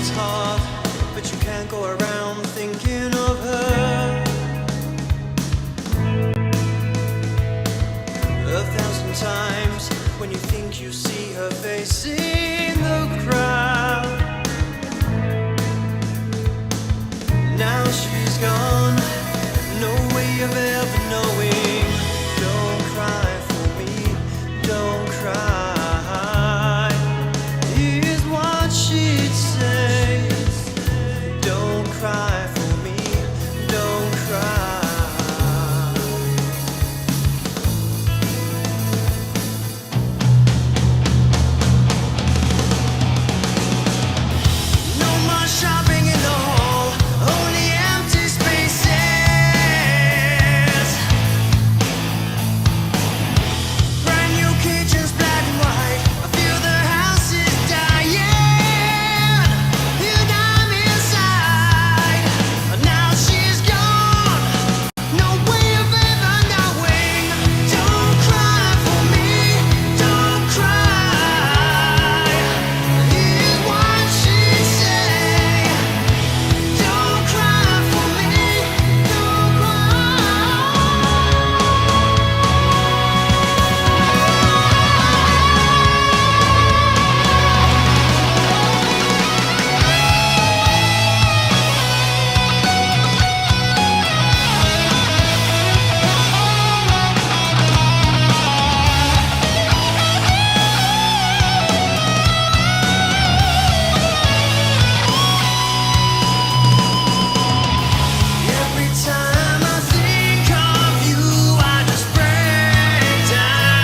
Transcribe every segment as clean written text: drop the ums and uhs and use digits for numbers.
it's hard, but you can't go around thinking of her 1,000 times when you think you see her face in the crowd. Now she's gone, no way of ever knowing. Don't cry for me, don't cry, is what she'd say. Don't cry for me, don't cry. No more shopping in the hall, only empty spaces. Brand new kitchens, black and white. I feel the house is dying, and I'm inside. Now she's gone, no way of ever knowing. Don't cry for me, don't cry, is what she'd say. Don't cry for me, don't Every time I think of you, I just break down.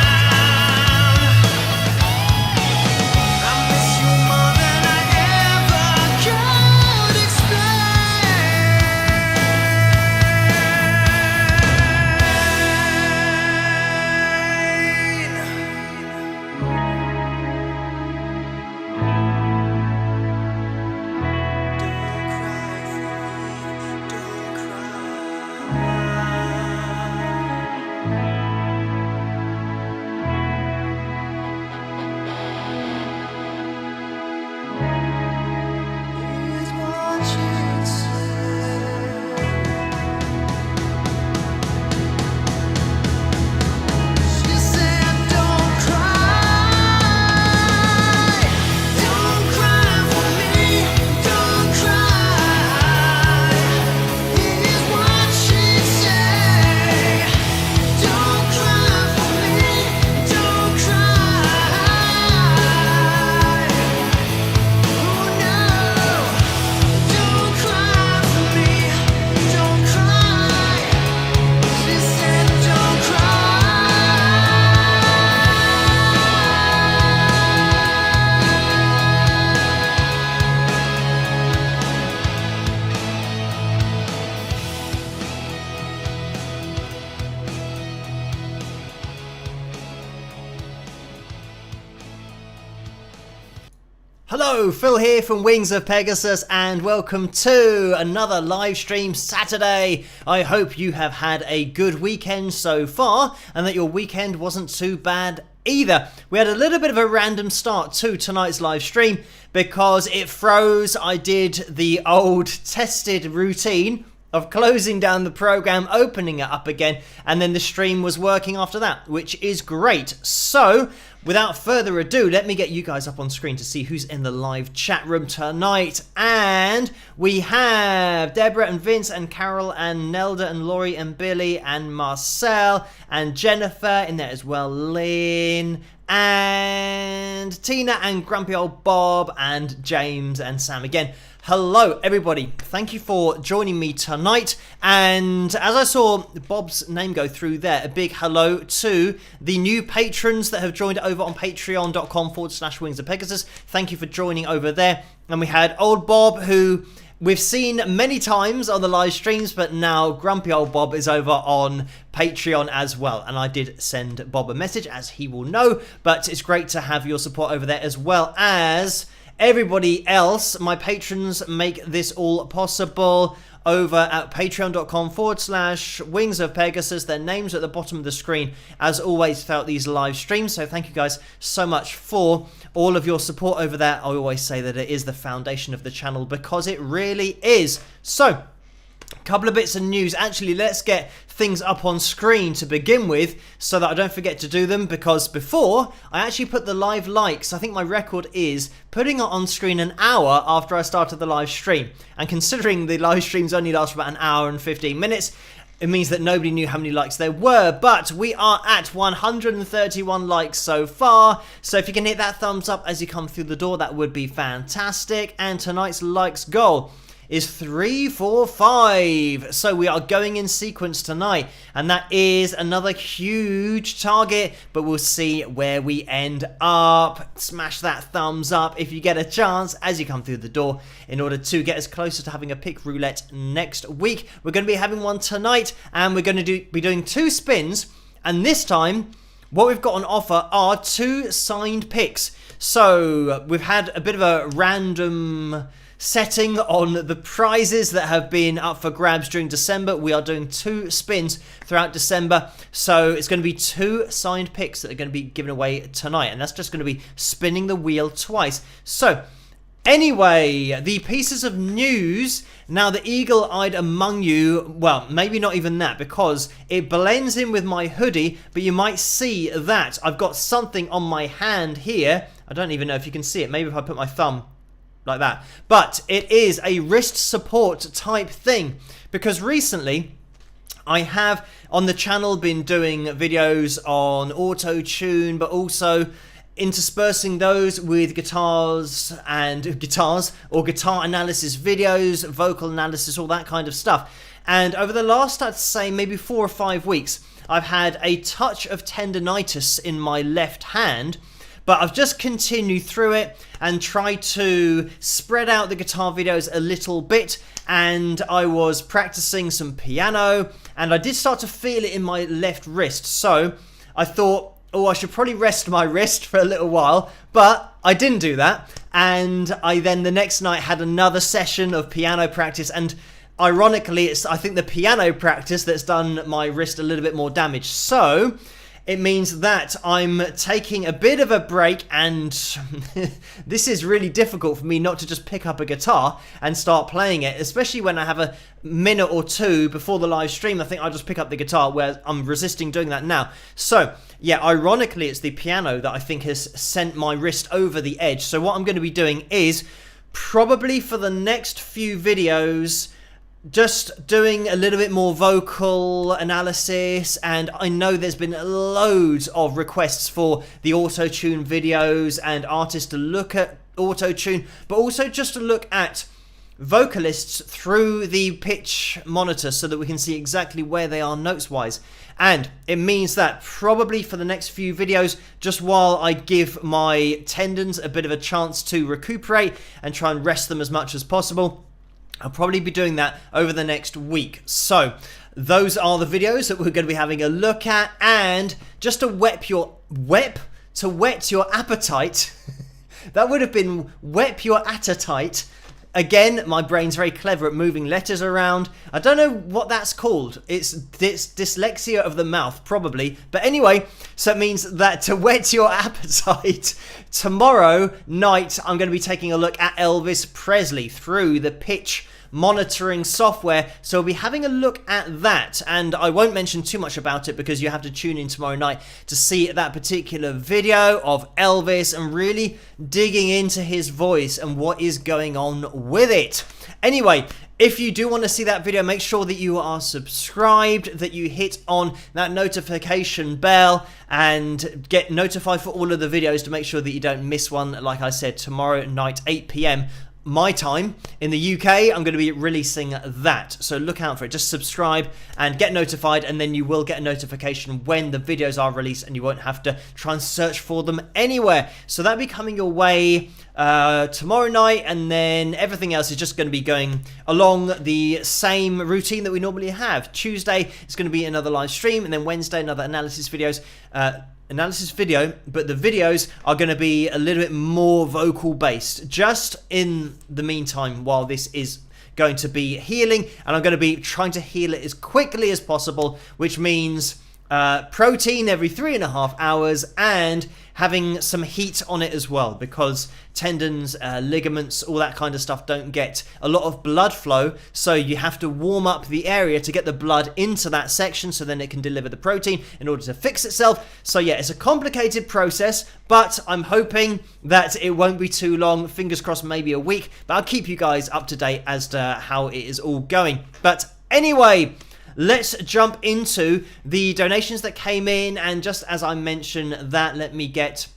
I miss you more than I ever could Hello, Phil here from Wings of Pegasus, and welcome to another live stream Saturday. I hope you have had a good weekend so far and that your weekend wasn't too bad either. We had a little bit of a random start to tonight's live stream because it froze. I did the old tested routine of closing down the program, opening it up again, and then the stream was working after that, which is great. So without further ado, let me get you guys up on screen to see who's in the live chat room tonight. And we have Deborah and Vince and Carol and Nelda and Laurie and Billy and Marcel and Jennifer in there as well, Lynn and Tina and Grumpy Old Bob and James and Sam again. Hello everybody, thank you for joining me tonight, and as I saw Bob's name go through there, a big hello to the new patrons that have joined over on patreon.com/Wings of Pegasus. Thank you for joining over there. And we had Old Bob, who we've seen many times on the live streams, but now Grumpy Old Bob is over on Patreon as well, and I did send Bob a message, as he will know, but it's great to have your support over there, as well as everybody else. My patrons make this all possible. over at patreon.com/Wings of Pegasus. Their names are at the bottom of the screen, as always, throughout these live streams. So thank you guys so much for all of your support over there. I always say that it is the foundation of the channel, because it really is. So, couple of bits of news. Actually, let's get things up on screen to begin with so that I don't forget to do them, because before I actually put the live likes, I think my record is putting it on screen an hour after I started the live stream. And considering the live streams only last for about an hour and 15 minutes, it means that nobody knew how many likes there were. But we are at 131 likes so far, so if you can hit that thumbs up as you come through the door, that would be fantastic. And tonight's likes goal is 345. So we are going in sequence tonight, and that is another huge target, but we'll see where we end up. Smash that thumbs up if you get a chance as you come through the door, in order to get us closer to having a pick roulette next week. We're going to be having one tonight, and we're going to be doing 2 spins, and this time what we've got on offer are 2 signed picks. So we've had a bit of a random setting on the prizes that have been up for grabs during December. We are doing 2 spins throughout December, so it's going to be 2 signed picks that are going to be given away tonight, and that's just going to be spinning the wheel twice. So anyway, the pieces of news. Now, the eagle-eyed among you, well, maybe not even that, because it blends in with my hoodie, but you might see that I've got something on my hand here. I don't even know if you can see it. Maybe if I put my thumb like that. But it is a wrist support type thing, because recently I have on the channel been doing videos on auto-tune, but also interspersing those with guitars or guitar analysis videos, vocal analysis, all that kind of stuff. And over the last, I'd say, maybe 4 or 5 weeks, I've had a touch of tendinitis in my left hand. But I've just continued through it and tried to spread out the guitar videos a little bit, and I was practicing some piano, and I did start to feel it in my left wrist. So I thought, oh, I should probably rest my wrist for a little while, but I didn't do that. And I then the next night had another session of piano practice, and ironically, it's I think the piano practice that's done my wrist a little bit more damage. So it means that I'm taking a bit of a break, and this is really difficult for me not to just pick up a guitar and start playing it, especially when I have a minute or 2 before the live stream. I think I'll just pick up the guitar, where I'm resisting doing that now. So yeah, ironically, it's the piano that I think has sent my wrist over the edge. So what I'm going to be doing is, probably for the next few videos, just doing a little bit more vocal analysis. And I know there's been loads of requests for the auto-tune videos and artists to look at auto-tune, but also just to look at vocalists through the pitch monitor so that we can see exactly where they are notes wise. And it means that probably for the next few videos, just while I give my tendons a bit of a chance to recuperate and try and rest them as much as possible, I'll probably be doing that over the next week. So those are the videos that we're going to be having a look at. And just to whet your appetite, that would have been whet your appetite. Again, my brain's very clever at moving letters around. I don't know what that's called. It's dyslexia of the mouth, probably. But anyway, so it means that to whet your appetite, tomorrow night I'm going to be taking a look at Elvis Presley through the pitch monitoring software. So we'll be having a look at that, and I won't mention too much about it because you have to tune in tomorrow night to see that particular video of Elvis and really digging into his voice and what is going on with it. Anyway, if you do want to see that video, make sure that you are subscribed, that you hit on that notification bell and get notified for all of the videos to make sure that you don't miss one. Like I said, tomorrow night, 8 PM my time in the UK, I'm going to be releasing that, so look out for it. Just subscribe and get notified, and then you will get a notification when the videos are released, and you won't have to try and search for them anywhere. So that'll be coming your way tomorrow night, and then everything else is just going to be going along the same routine that we normally have. Tuesday is going to be another live stream, and then Wednesday another analysis video, but the videos are going to be a little bit more vocal based, just in the meantime while this is going to be healing, and I'm going to be trying to heal it as quickly as possible, which means protein every 3.5 hours and having some heat on it as well, because tendons, ligaments, all that kind of stuff don't get a lot of blood flow, so you have to warm up the area to get the blood into that section so then it can deliver the protein in order to fix itself. So yeah, it's a complicated process, but I'm hoping that it won't be too long. Fingers crossed, maybe a week, but I'll keep you guys up to date as to how it is all going. But anyway, let's jump into the donations that came in, and just as I mentioned that, let me get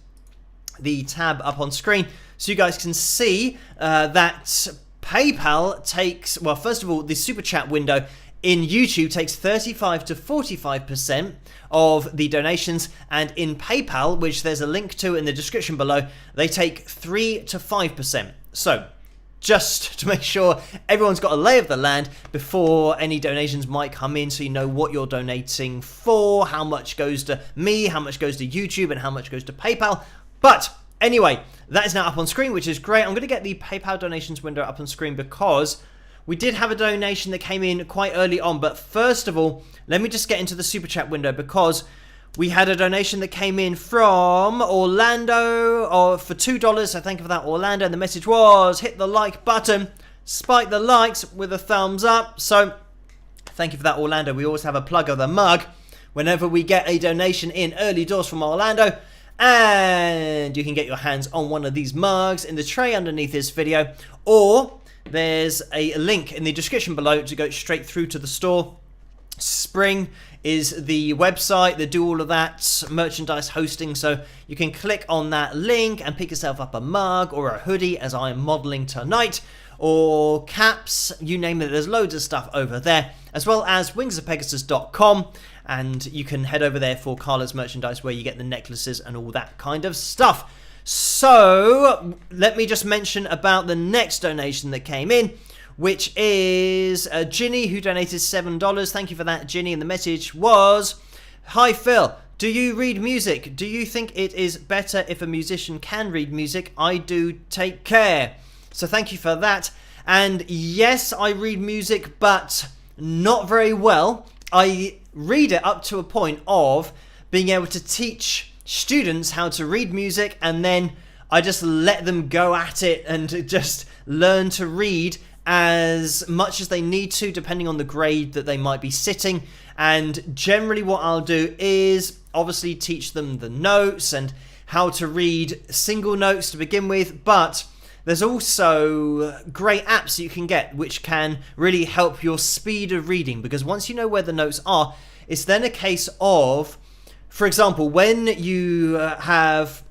the tab up on screen so you guys can see that PayPal takes, well, first of all, the super chat window in YouTube takes 35 to 45% of the donations, and in PayPal, which there's a link to in the description below, they take 3 to 5%. So just to make sure everyone's got a lay of the land before any donations might come in, so you know what you're donating for, how much goes to me, how much goes to YouTube, and how much goes to PayPal. But anyway, that is now up on screen, which is great. I'm going to get the PayPal donations window up on screen because we did have a donation that came in quite early on. But first of all, let me just get into the super chat window, because we had a donation that came in from Orlando for $2. So thank you for that, Orlando. And the message was, hit the like button, spike the likes with a thumbs up. So thank you for that, Orlando. We always have a plug of the mug whenever we get a donation in early doors from Orlando. And you can get your hands on one of these mugs in the tray underneath this video, or there's a link in the description below to go straight through to the store. Spring is the website that do all of that merchandise hosting, so you can click on that link and pick yourself up a mug or a hoodie, as I am modeling tonight, or caps, you name it. There's loads of stuff over there, as well as wingsofpegasus.com, and you can head over there for Carla's merchandise, where you get the necklaces and all that kind of stuff. So let me just mention about the next donation that came in, which is Ginny, who donated $7. Thank you for that, Ginny. And the message was, hi Phil, do you read music? Do you think it is better if a musician can read music? I do, take care. So thank you for that. And yes, I read music, but not very well. I read it up to a point of being able to teach students how to read music, and then I just let them go at it and just learn to read as much as they need to, depending on the grade that they might be sitting. And generally what I'll do is obviously teach them the notes and how to read single notes to begin with, but there's also great apps that you can get which can really help your speed of reading, because once you know where the notes are, it's then a case of, for example, when you have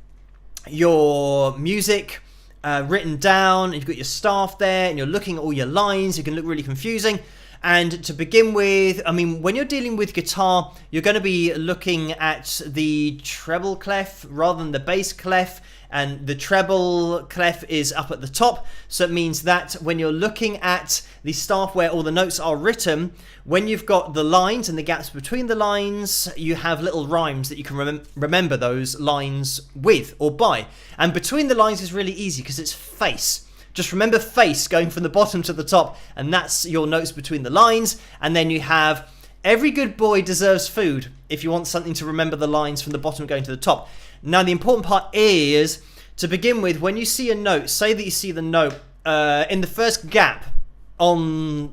your music written down, you've got your staff there, and you're looking at all your lines, it can look really confusing. And to begin with, I mean, when you're dealing with guitar, you're going to be looking at the treble clef rather than the bass clef, and the treble clef is up at the top. So it means that when you're looking at the staff where all the notes are written, when you've got the lines and the gaps between the lines, you have little rhymes that you can remember those lines with or by. And between the lines is really easy because it's face. Just remember face going from the bottom to the top, and that's your notes between the lines. And then you have every good boy deserves food, if you want something to remember the lines from the bottom going to the top. Now the important part is, to begin with, when you see a note, say that you see the note in the first gap in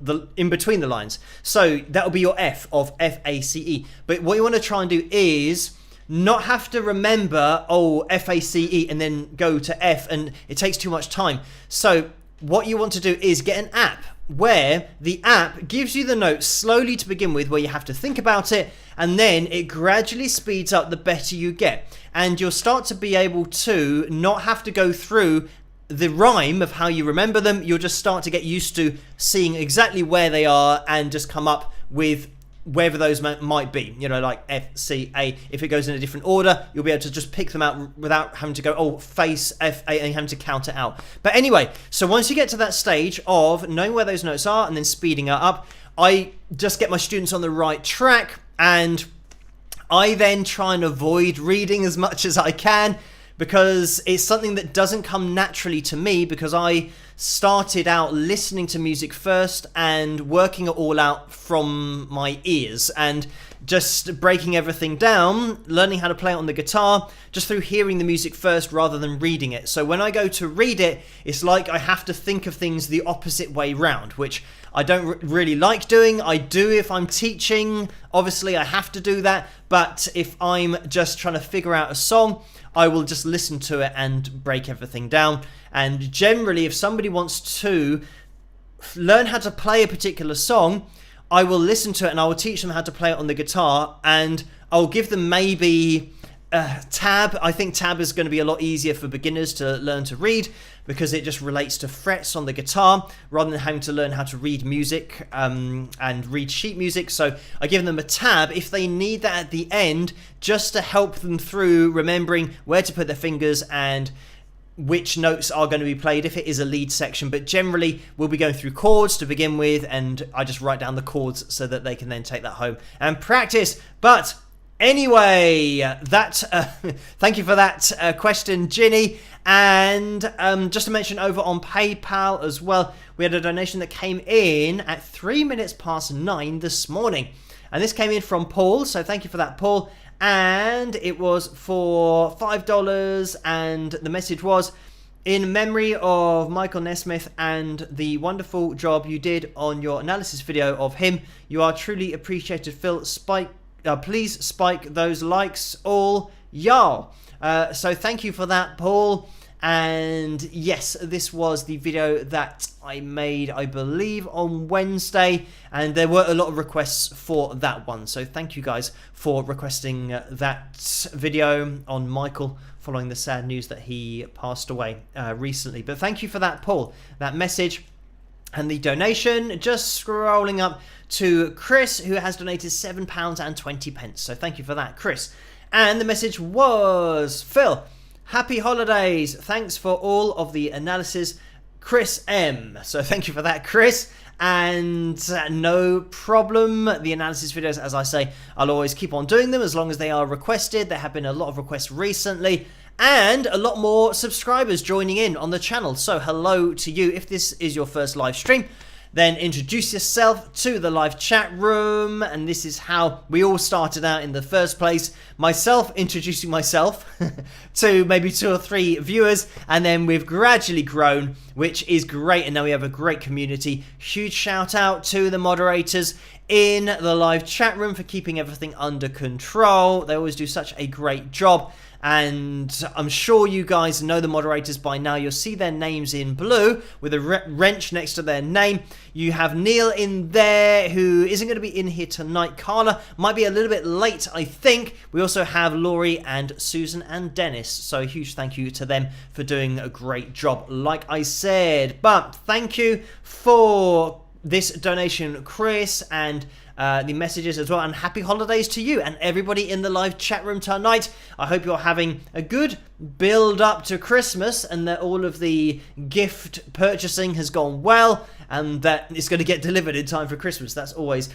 between the lines. So that will be your F of F-A-C-E. But what you want to try and do is not have to remember, oh, F-A-C-E, and then go to F, and it takes too much time. So what you want to do is get an app where the app gives you the notes slowly to begin with, where you have to think about it, and then it gradually speeds up the better you get. And you'll start to be able to not have to go through the rhyme of how you remember them. You'll just start to get used to seeing exactly where they are and just come up with wherever those might be, you know, like F, C, A. If it goes in a different order, you'll be able to just pick them out without having to go, oh, face, F, A, and having to count it out. But anyway, so once you get to that stage of knowing where those notes are and then speeding it up, I just get my students on the right track, and I then try and avoid reading as much as I can, because it's something that doesn't come naturally to me, because I started out listening to music first and working it all out from my ears and just breaking everything down, learning how to play it on the guitar just through hearing the music first rather than reading it. So when I go to read it, it's like I have to think of things the opposite way round, which I don't really like doing. I do if I'm teaching, obviously I have to do that, but if I'm just trying to figure out a song, I will just listen to it and break everything down. And generally, if somebody wants to learn how to play a particular song, I will listen to it and I will teach them how to play it on the guitar, and I'll give them maybe tab. I think tab is going to be a lot easier for beginners to learn to read, because it just relates to frets on the guitar rather than having to learn how to read music and read sheet music. So I give them a tab if they need that at the end, just to help them through remembering where to put their fingers and which notes are going to be played if it is a lead section. But generally we'll be going through chords to begin with, and I just write down the chords so that they can then take that home and practice. But anyway, that thank you for that question, Ginny. And just to mention, over on PayPal as well, we had a donation that came in at 9:03 this morning, and this came in from Paul, so thank you for that, Paul. And it was for $5, and the message was, in memory of Michael Nesmith and the wonderful job you did on your analysis video of him. You are truly appreciated, Phil. Please spike those likes, all y'all. So thank you for that, Paul. And yes, this was the video that I made, I believe, on Wednesday, and there were a lot of requests for that one. So thank you guys for requesting that video on Michael following the sad news that he passed away recently. But thank you for that, Paul, that message. And the donation, just scrolling up to Chris, who has donated £7.20. So thank you for that, Chris. And the message was, Phil, happy holidays. Thanks for all of the analysis, Chris M. So thank you for that, Chris. And no problem. The analysis videos, as I say, I'll always keep on doing them as long as they are requested. There have been a lot of requests recently, and a lot more subscribers joining in on the channel. So hello to you. If this is your first live stream, then introduce yourself to the live chat room. And this is how we all started out in the first place. Myself introducing myself to maybe 2 or 3 viewers, and then we've gradually grown, which is great. And now we have a great community. Huge shout out to the moderators in the live chat room for keeping everything under control. They always do such a great job. And I'm sure you guys know the moderators by now. You'll see their names in blue with a wrench next to their name. You have Neil in there, who isn't going to be in here tonight. Carla might be a little bit late, I think. We also have Laurie and Susan and Dennis. So a huge thank you to them for doing a great job, like I said. But thank you for this donation, Chris, and the messages as well, and happy holidays to you and everybody in the live chat room tonight. I hope you're having a good build up to Christmas, and that all of the gift purchasing has gone well, and that it's going to get delivered in time for Christmas. That's always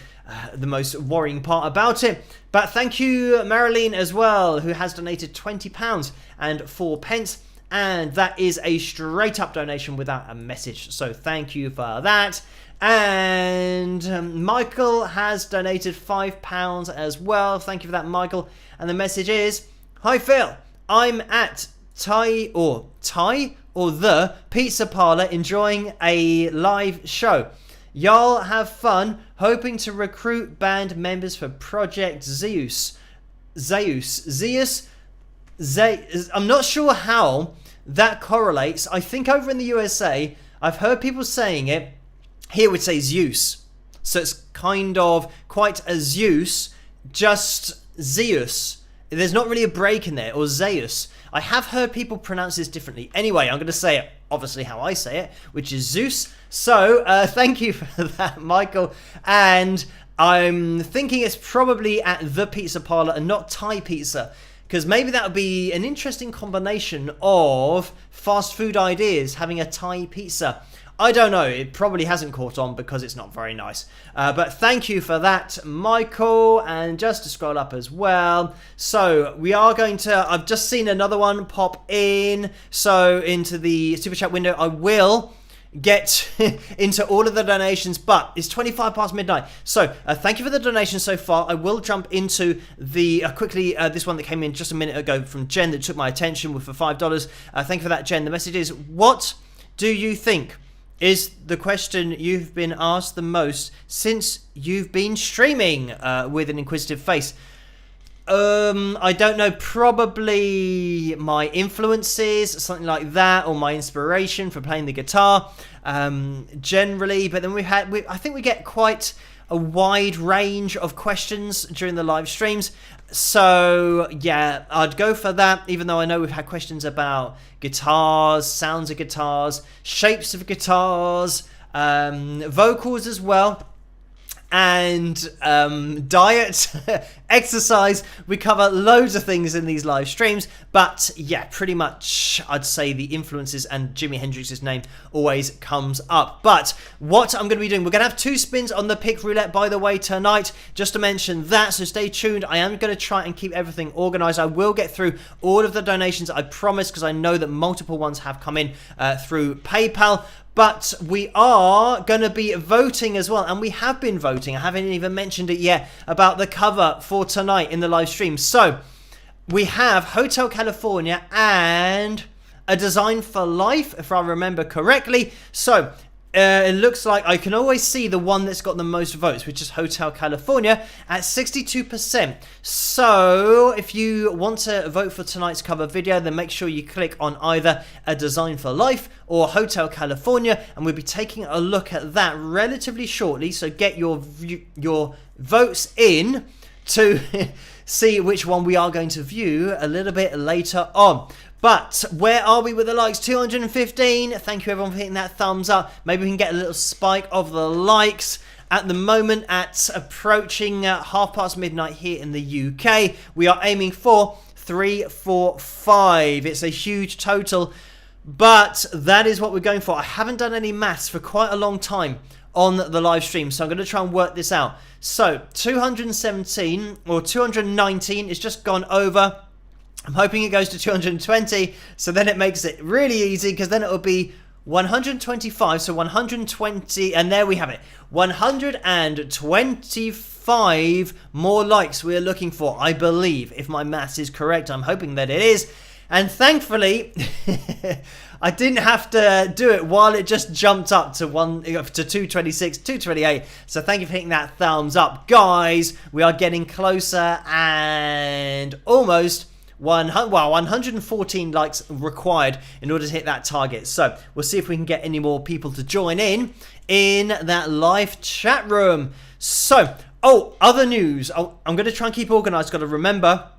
the most worrying part about it. But thank you, Marilyn, as well, who has donated £20 and 4 pence, and that is a straight up donation without a message, so thank you for that. And Michael has donated £5 as well. Thank you for that, Michael. And the message is, hi Phil, I'm at the Pizza Parlor enjoying a live show. Y'all have fun, hoping to recruit band members for Project Zeus. I'm not sure how that correlates. I think over in the USA, I've heard people saying it. Here would say Zeus. So it's kind of quite a Zeus, just Zeus. There's not really a break in there, or Zeus. I have heard people pronounce this differently. Anyway, I'm going to say it, obviously, how I say it, which is Zeus. So, thank you for that, Michael. And I'm thinking it's probably at the Pizza Parlor and not Thai Pizza, because maybe that would be an interesting combination of fast food ideas, having a Thai pizza. I don't know. It probably hasn't caught on because it's not very nice. But thank you for that, Michael. And just to scroll up as well. So we are going to... I've just seen another one pop in. So into the Super Chat window, I will get into all of the donations, but it's 25 past midnight, so thank you for the donations so far. I will jump into the quickly this one that came in just a minute ago from Jen that took my attention with for $5. Thank you for that, Jen. The message is, what do you think is the question you've been asked the most since you've been streaming, with an inquisitive face? I don't know, probably my influences, something like that, or my inspiration for playing the guitar, generally. But then I think we get quite a wide range of questions during the live streams. So yeah, I'd go for that, even though I know we've had questions about guitars, sounds of guitars, shapes of guitars, vocals as well. And diet, exercise. We cover loads of things in these live streams, but yeah, pretty much I'd say the influences and Jimi Hendrix's name always comes up. But what I'm going to be doing, we're going to have 2 spins on the pick roulette, by the way, tonight, just to mention that, so stay tuned. I am going to try and keep everything organized. I will get through all of the donations, I promise, because I know that multiple ones have come in through PayPal. But we are going to be voting as well, and we have been voting. I haven't even mentioned it yet about the cover for tonight in the live stream. So we have Hotel California and A Design for Life, if I remember correctly. So it looks like I can always see the one that's got the most votes, which is Hotel California at 62%. So if you want to vote for tonight's cover video, then make sure you click on either A Design for Life or Hotel California, and we'll be taking a look at that relatively shortly. So get your votes in to see which one we are going to view a little bit later on. But where are we with the likes? 215. Thank you everyone for hitting that thumbs up. Maybe we can get a little spike of the likes. At the moment, at approaching half past midnight here in the UK, we are aiming for 345. It's a huge total, but that is what we're going for. I haven't done any maths for quite a long time on the live stream, so I'm going to try and work this out. So 217 or 219 is just gone over. I'm hoping it goes to 220, so then it makes it really easy, because then it will be 125, so 120, and there we have it. 125 more likes we are looking for, I believe, if my maths is correct. I'm hoping that it is. And thankfully, I didn't have to do it while it just jumped up to 226, 228. So thank you for hitting that thumbs up, guys. We are getting closer, and almost 114 likes required in order to hit that target. So we'll see if we can get any more people to join in that live chat room. So, other news. I'm going to try and keep organized. Got to remember,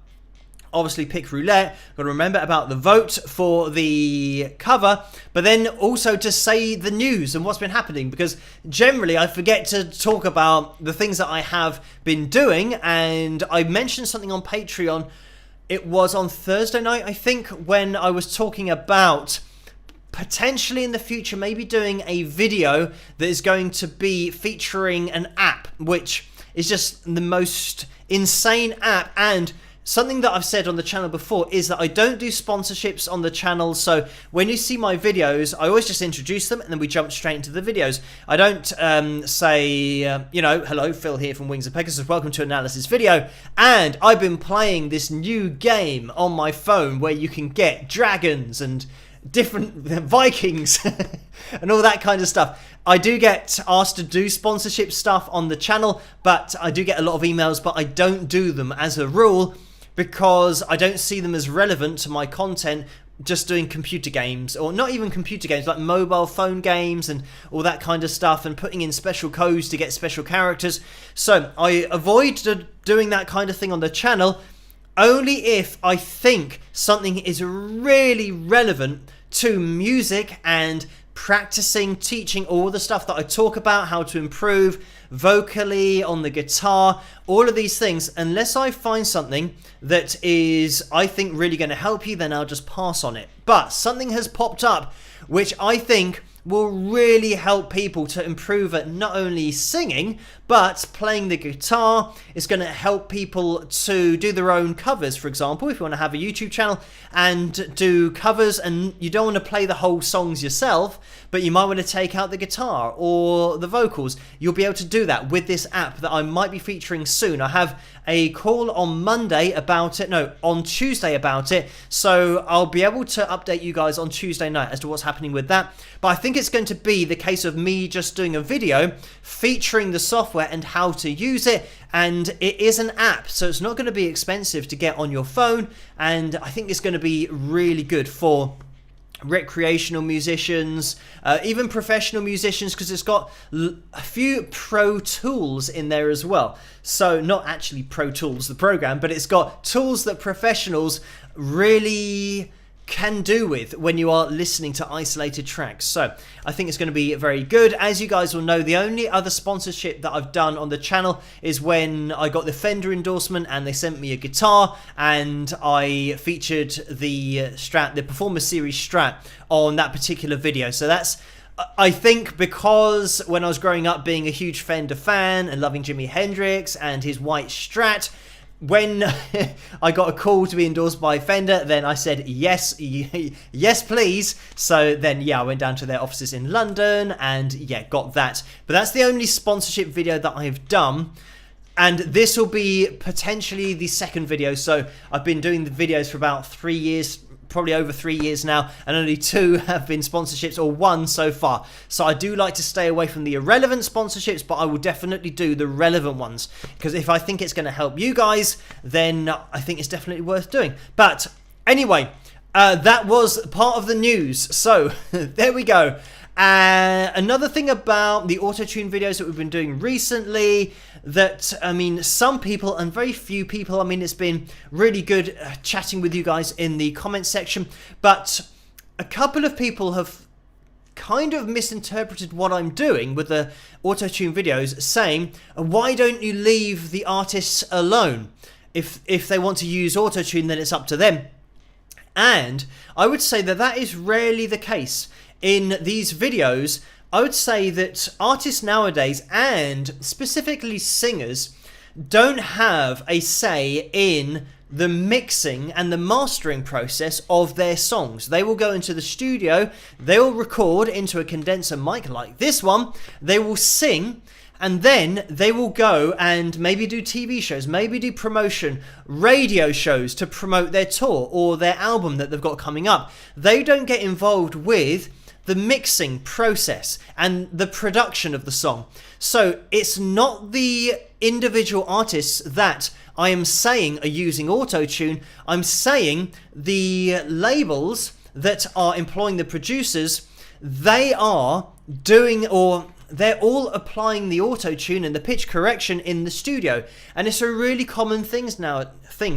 obviously, pick roulette. Got to remember about the vote for the cover, but then also to say the news and what's been happening, because generally I forget to talk about the things that I have been doing. And I mentioned something on Patreon. It was on Thursday night, I think, when I was talking about potentially in the future maybe doing a video that is going to be featuring an app, which is just the most insane app. And something that I've said on the channel before is that I don't do sponsorships on the channel. So when you see my videos, I always just introduce them and then we jump straight into the videos. I don't say, hello, Phil here from Wings of Pegasus. Welcome to analysis video. And I've been playing this new game on my phone where you can get dragons and different Vikings and all that kind of stuff. I do get asked to do sponsorship stuff on the channel, but I do get a lot of emails, but I don't do them as a rule, because I don't see them as relevant to my content, just doing computer games, or not even computer games, like mobile phone games and all that kind of stuff, and putting in special codes to get special characters. So I avoid doing that kind of thing on the channel, only if I think something is really relevant to music and practicing, teaching all the stuff that I talk about, how to improve vocally on the guitar, all of these things. Unless I find something that is, I think, really going to help you, then I'll just pass on it. But something has popped up which I think will really help people to improve at not only singing but playing the guitar. It's going to help people to do their own covers. For example, if you want to have a YouTube channel and do covers and you don't want to play the whole songs yourself, but you might want to take out the guitar or the vocals, you'll be able to do that with this app that I might be featuring soon. I have a call on Monday about it, no, on Tuesday about it, so I'll be able to update you guys on Tuesday night as to what's happening with that. But I think it's going to be the case of me just doing a video featuring the software and how to use it, and it is an app, so it's not going to be expensive to get on your phone, and I think it's going to be really good for recreational musicians, even professional musicians, because it's got a few pro tools in there as well. So not actually Pro Tools the program, but it's got tools that professionals really can do with when you are listening to isolated tracks. So I think it's going to be very good. As you guys will know, the only other sponsorship that I've done on the channel is when I got the Fender endorsement and they sent me a guitar and I featured the Strat, the Performer Series Strat, on that particular video. So that's, I think, because when I was growing up being a huge Fender fan and loving Jimi Hendrix and his white Strat, when I got a call to be endorsed by Fender, then I said yes, yes please. So then yeah, I went down to their offices in London and yeah, got that. But that's the only sponsorship video that I've done, and this will be potentially the second video. So I've been doing the videos for about 3 years, probably over 3 years now, and only 2 have been sponsorships, or 1 so far. So I do like to stay away from the irrelevant sponsorships, but I will definitely do the relevant ones, because if I think it's going to help you guys, then I think it's definitely worth doing. But anyway, that was part of the news. So there we go. Another thing about the auto-tune videos that we've been doing recently, that, I mean, some people and very few people, I mean, it's been really good chatting with you guys in the comments section, but a couple of people have kind of misinterpreted what I'm doing with the auto-tune videos, saying, why don't you leave the artists alone? If they want to use auto-tune, then it's up to them. And I would say that that is rarely the case. In these videos, I would say that artists nowadays, and specifically singers, don't have a say in the mixing and the mastering process of their songs. They will go into the studio, they will record into a condenser mic like this one, they will sing, and then they will go and maybe do TV shows, maybe do promotion, radio shows to promote their tour or their album that they've got coming up. They don't get involved with the mixing process and the production of the song. So it's not the individual artists that I am saying are using auto-tune. I'm saying the labels that are employing the producers, they are doing, or they're all applying the auto-tune and the pitch correction in the studio. And it's a really common thing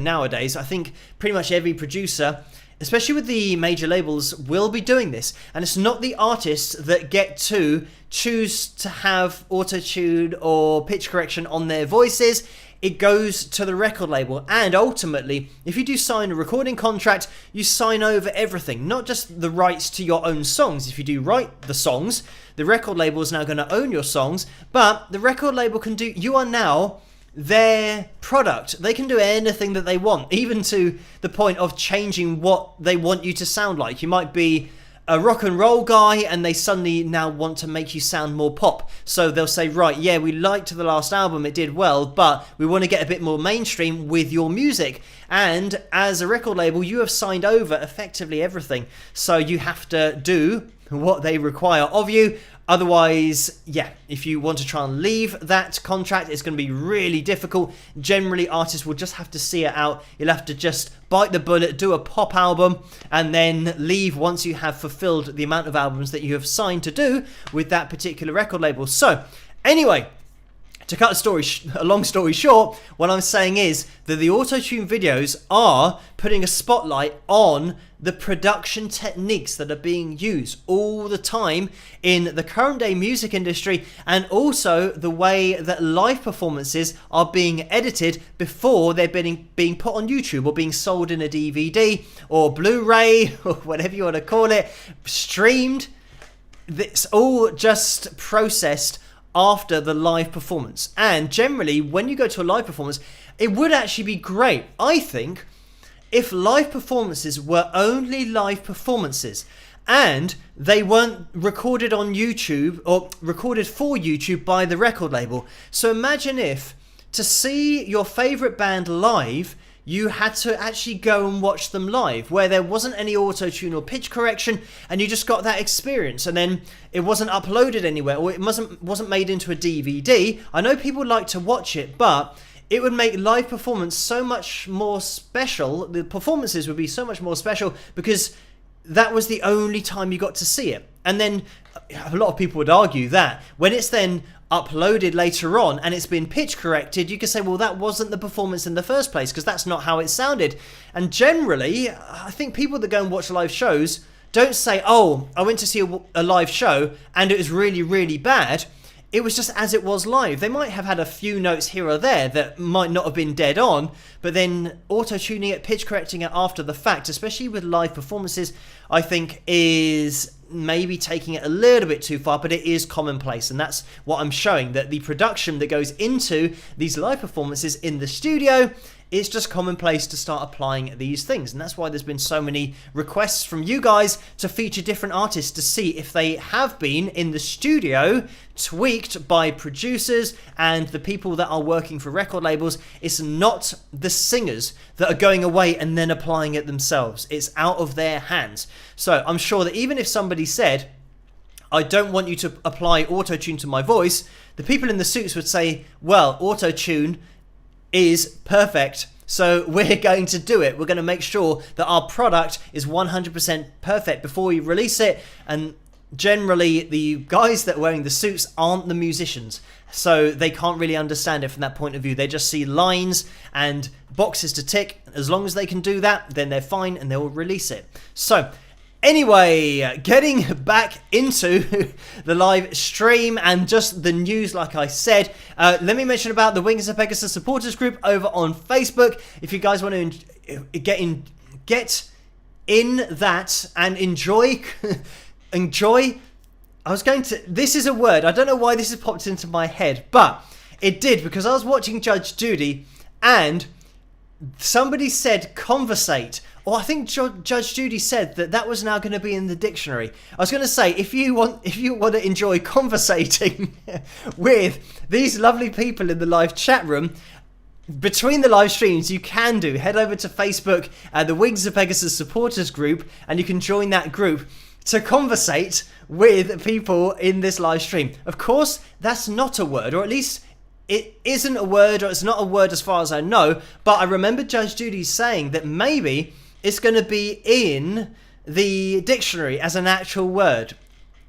nowadays. I think pretty much every producer, especially with the major labels, will be doing this. And it's not the artists that get to choose to have auto-tune or pitch correction on their voices. It goes to the record label. And ultimately, if you do sign a recording contract, you sign over everything, not just the rights to your own songs. If you do write the songs, the record label is now going to own your songs, but the record label can do, you are now their product. They can do anything that they want, even to the point of changing what they want you to sound like. You might be a rock and roll guy and they suddenly now want to make you sound more pop. So they'll say, right, yeah, we liked the last album, it did well, but we want to get a bit more mainstream with your music. And as a record label, you have signed over effectively everything. So you have to do what they require of you. Otherwise, yeah, if you want to try and leave that contract, it's going to be really difficult. Generally, artists will just have to see it out. You'll have to just bite the bullet, do a pop album, and then leave once you have fulfilled the amount of albums that you have signed to do with that particular record label. So, anyway, to cut a long story short, what I'm saying is that the auto-tune videos are putting a spotlight on the production techniques that are being used all the time in the current day music industry, and also the way that live performances are being edited before they're being put on YouTube or being sold in a DVD or Blu-ray or whatever you want to call it, streamed. it's all just processed after the live performance. And generally, when you go to a live performance, it would actually be great, I think, if live performances were only live performances and they weren't recorded on YouTube or recorded for YouTube by the record label. So imagine if, to see your favourite band live, you had to actually go and watch them live, where there wasn't any auto-tune or pitch correction, and you just got that experience, and then it wasn't uploaded anywhere, or it wasn't made into a DVD. I know people like to watch it, but it would make live performance so much more special. The performances would be so much more special because that was the only time you got to see it. And then a lot of people would argue that when it's then uploaded later on and it's been pitch corrected, you could say, well, that wasn't the performance in the first place because that's not how it sounded. And generally, I think people that go and watch live shows don't say, oh, I went to see a live show and it was really, really bad. It was just as it was live. They might have had a few notes here or there that might not have been dead on, but then auto-tuning it, pitch correcting it after the fact, especially with live performances, I think is maybe taking it a little bit too far, but it is commonplace. And that's what I'm showing, that the production that goes into these live performances in the studio, it's just commonplace to start applying these things. And that's why there's been so many requests from you guys to feature different artists to see if they have been in the studio tweaked by producers and the people that are working for record labels. It's not the singers that are going away and then applying it themselves. It's out of their hands. So I'm sure that even if somebody said, I don't want you to apply auto-tune to my voice, the people in the suits would say, well, auto-tune is perfect, so we're going to do it. We're going to make sure that our product is 100% perfect before we release it. And generally, the guys that are wearing the suits aren't the musicians, so they can't really understand it from that point of view. They just see lines and boxes to tick. As long as they can do that, then they're fine and they'll release it. So anyway, getting back into the live stream and just the news, like I said, let me mention about the Wings of Pegasus supporters group over on Facebook. If you guys want to get in that and enjoy, this is a word, I don't know why this has popped into my head, but it did because I was watching Judge Judy and somebody said conversate. Or I think Judge Judy said that was now going to be in the dictionary. I was going to say, if you want to enjoy conversating with these lovely people in the live chat room, between the live streams, you can head over to Facebook, the Wings of Pegasus supporters group, and you can join that group to conversate with people in this live stream. Of course, that's not a word, or at least it isn't a word, or it's not a word as far as I know, but I remember Judge Judy saying that maybe it's going to be in the dictionary as an actual word.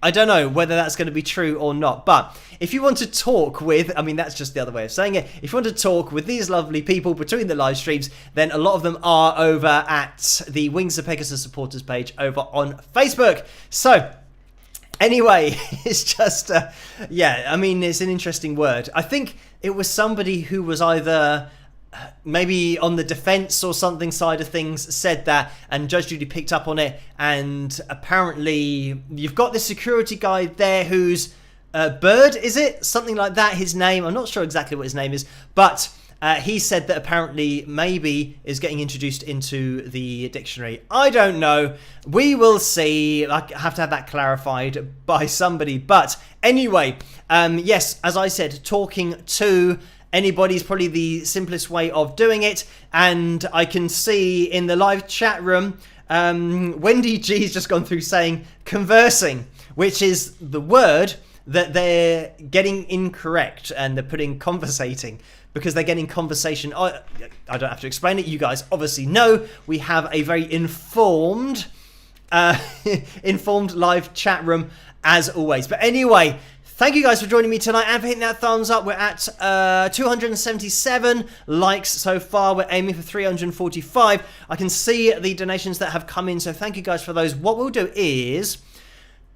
I don't know whether that's going to be true or not, but if you want to talk with, I mean, that's just the other way of saying it. If you want to talk with these lovely people between the live streams, then a lot of them are over at the Wings of Pegasus supporters page over on Facebook. So anyway, it's just, yeah, I mean, it's an interesting word. I think it was somebody who was either maybe on the defense or something side of things said that, and Judge Judy picked up on it, and apparently you've got this security guy there who's Bird, is it? Something like that, his name. I'm not sure exactly what his name is, but he said that apparently maybe is getting introduced into the dictionary. I don't know. We will see. I have to have that clarified by somebody. But anyway, yes, as I said, talking to anybody is probably the simplest way of doing it. And I can see in the live chat room, Wendy G's just gone through saying conversing, which is the word that they're getting incorrect, and they're putting conversating because they're getting conversation. I don't have to explain it. You guys obviously know we have a very informed live chat room as always. But anyway, thank you guys for joining me tonight and for hitting that thumbs up. We're at 277 likes so far. We're aiming for 345. I can see the donations that have come in, so thank you guys for those. What we'll do is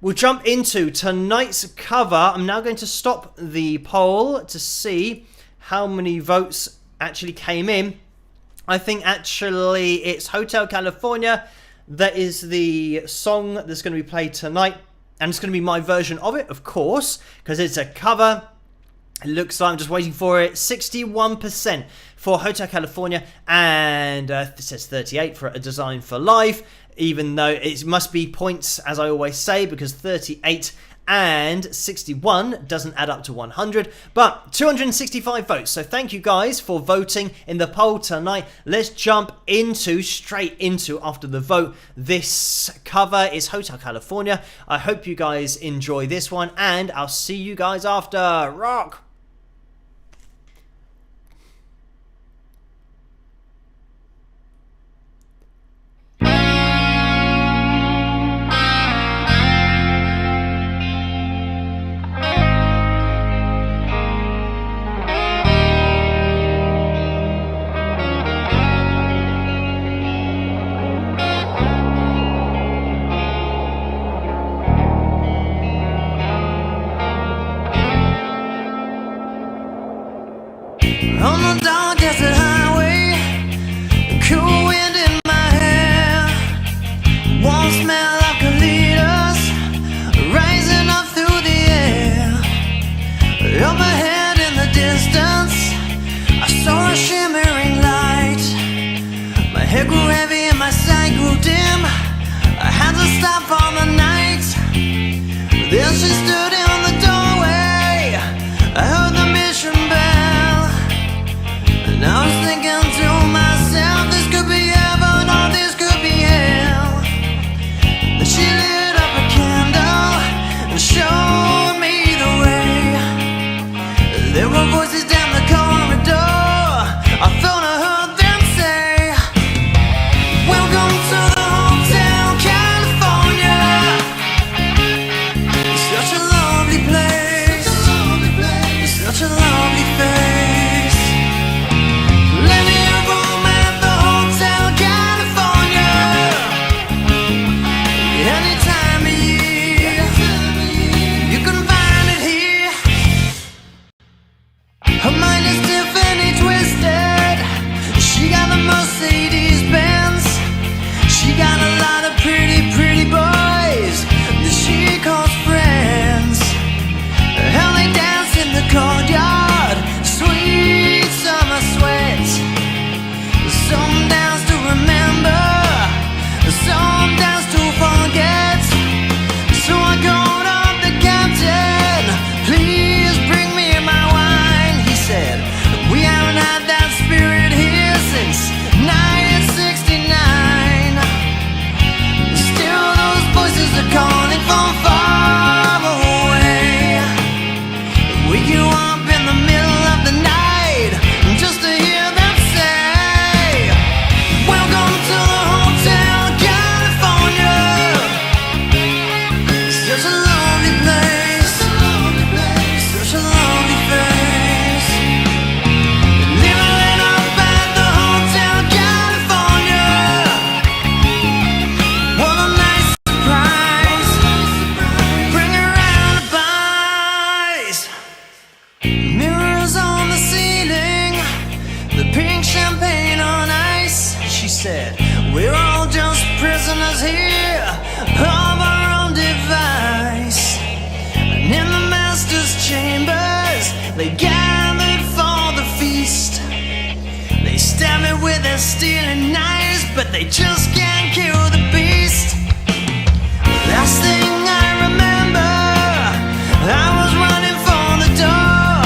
we'll jump into tonight's cover. I'm now going to stop the poll to see how many votes actually came in. I think actually it's Hotel California that is the song that's going to be played tonight. and it's going to be my version of it, of course, because it's a cover. It looks like, I'm just waiting for it, 61% for Hotel California, and it says 38 for A Design for Life, even though it must be points, as I always say, because 38 and 61 doesn't add up to 100, but 265 votes. So thank you guys for voting in the poll tonight. Let's jump straight into after the vote. This cover is Hotel California. I hope you guys enjoy this one, and I'll see you guys after. Rock! On the dark desert highway, cool wind in my hair, warm smell of colitas rising up through the air. Overhead in the distance, I saw a shimmering light. My head grew heavy and my sight grew dim. I had to stop for the night. There she stood in the doorway. I heard the mission bell, and I was thinking to myself, this could be heaven or this could be hell. Then she lit up a candle and showed me the way. There were voices down the corridor. I thought I heard them say, welcome to the Hotel California. It's such a lovely place, such a lovely face. Let me a room at the Hotel California. Any time of year, you can find it here. Her mind is Tiffany twisted. She got the Mercedes Benz. She got a lot of pretty, pretty boys that she calls friends. How they dance in the courtyard, sweet summer sweat. Some dance to remember, some dance to forget. So I called up the captain, please bring me my wine. He said, we haven't had that spirit here since 1969. Still those voices are calling from far away. Wake you up in the middle of the night just to hear them say, welcome to the Hotel California. Such a lovely place, such a lovely face. Living up at the Hotel California. What a nice surprise. Bring her alibis. Mirrors on the ceiling, the pink champagne on ice. She said, we're all just prisoners here of our own device. And in the master's chambers, they gathered for the feast. They stab it with their stealing knives, but they just can't kill the beast. Last thing I remember, I was running for the door.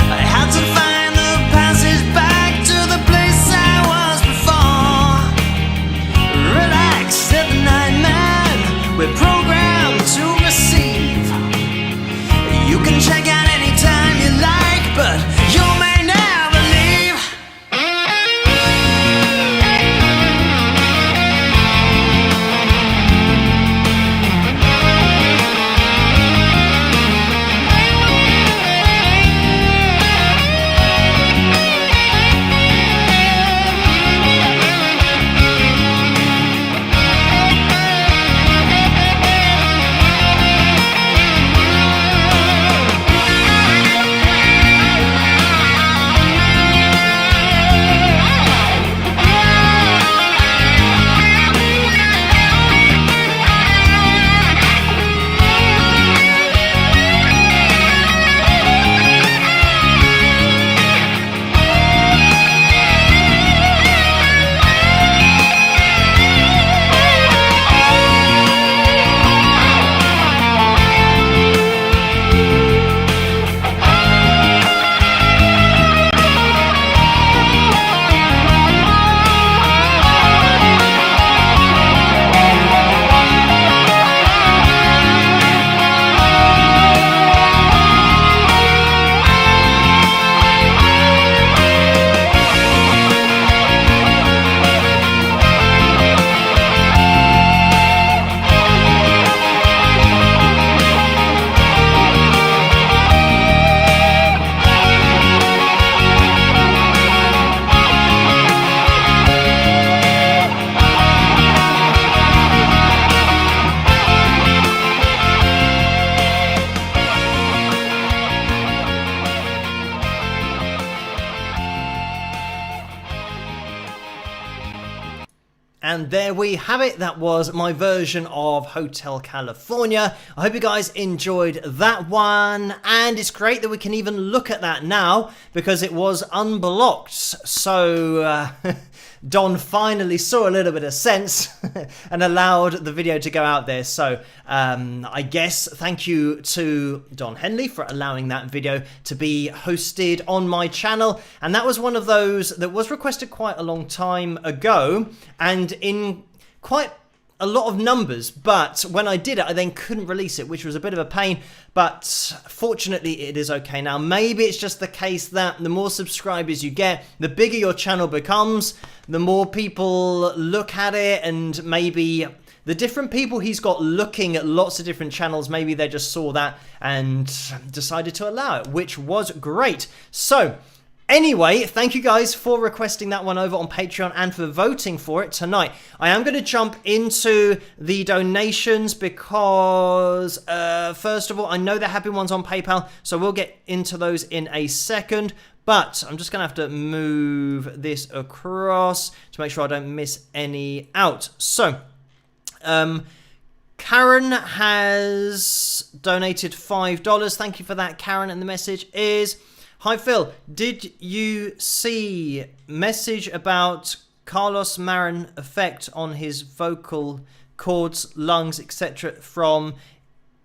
I had to find the passage back to the place I was before. Relax, said the night man, we're programmed to receive. You can check out anytime you like, but you may never leave. And there we have it. That was my version of Hotel California. I hope you guys enjoyed that one. And it's great that we can even look at that now because it was unblocked. So Don finally saw a little bit of sense and allowed the video to go out there. So I guess thank you to Don Henley for allowing that video to be hosted on my channel. And that was one of those that was requested quite a long time ago and in quite a lot of numbers, but when I did it I then couldn't release it, which was a bit of a pain, but fortunately it is okay now. Maybe it's just the case that the more subscribers you get, the bigger your channel becomes, the more people look at it, and maybe the different people he's got looking at lots of different channels, maybe they just saw that and decided to allow it, which was great. So anyway, thank you guys for requesting that one over on Patreon and for voting for it tonight. I am going to jump into the donations because, first of all, I know there have been ones on PayPal, so we'll get into those in a second. But I'm just going to have to move this across to make sure I don't miss any out. So, Karen has donated $5. Thank you for that, Karen. And the message is, hi Phil, did you see message about Carlos Marin effect on his vocal cords, lungs, etc. from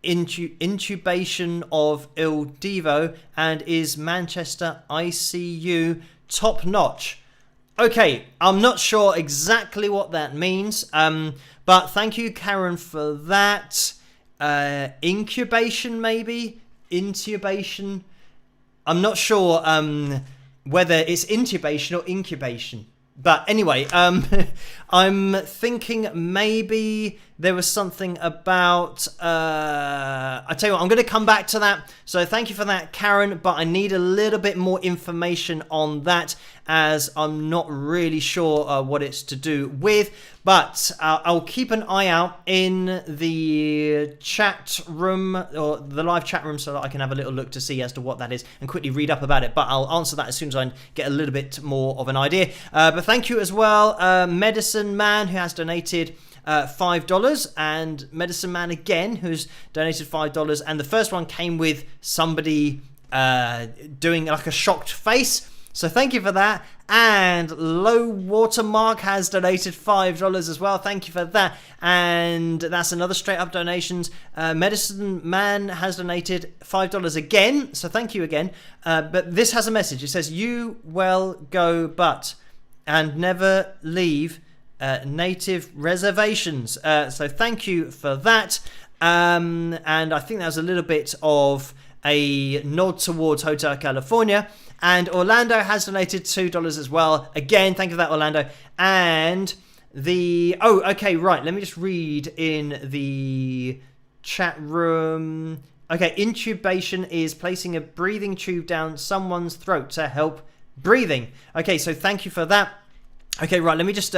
intubation of Il Divo, and is Manchester ICU top notch? Okay, I'm not sure exactly what that means, but thank you, Karen, for that. Incubation, maybe? Intubation? I'm not sure whether it's intubation or incubation. But anyway, I'm thinking maybe there was something about... I tell you what, I'm going to come back to that. So thank you for that, Karen. But I need a little bit more information on that, as I'm not really sure what it's to do with. But I'll keep an eye out in the chat room, or the live chat room, so that I can have a little look to see as to what that is and quickly read up about it. But I'll answer that as soon as I get a little bit more of an idea. But thank you as well, Medicine Man, who has donated $5, and Medicine Man again, who's donated $5. And the first one came with somebody doing like a shocked face. So thank you for that. And Low Watermark has donated $5 as well. Thank you for that. And that's another straight up donations. Medicine Man has donated $5 again. So thank you again. But this has a message. It says, you well go but and never leave native reservations. So thank you for that. And I think that was a little bit of a nod towards Hotel California. And Orlando has donated $2 as well. Again, thank you for that, Orlando. And the... Oh, okay, right. Let me just read in the chat room. Okay, intubation is placing a breathing tube down someone's throat to help breathing. Okay, so thank you for that. Okay, right, let me just...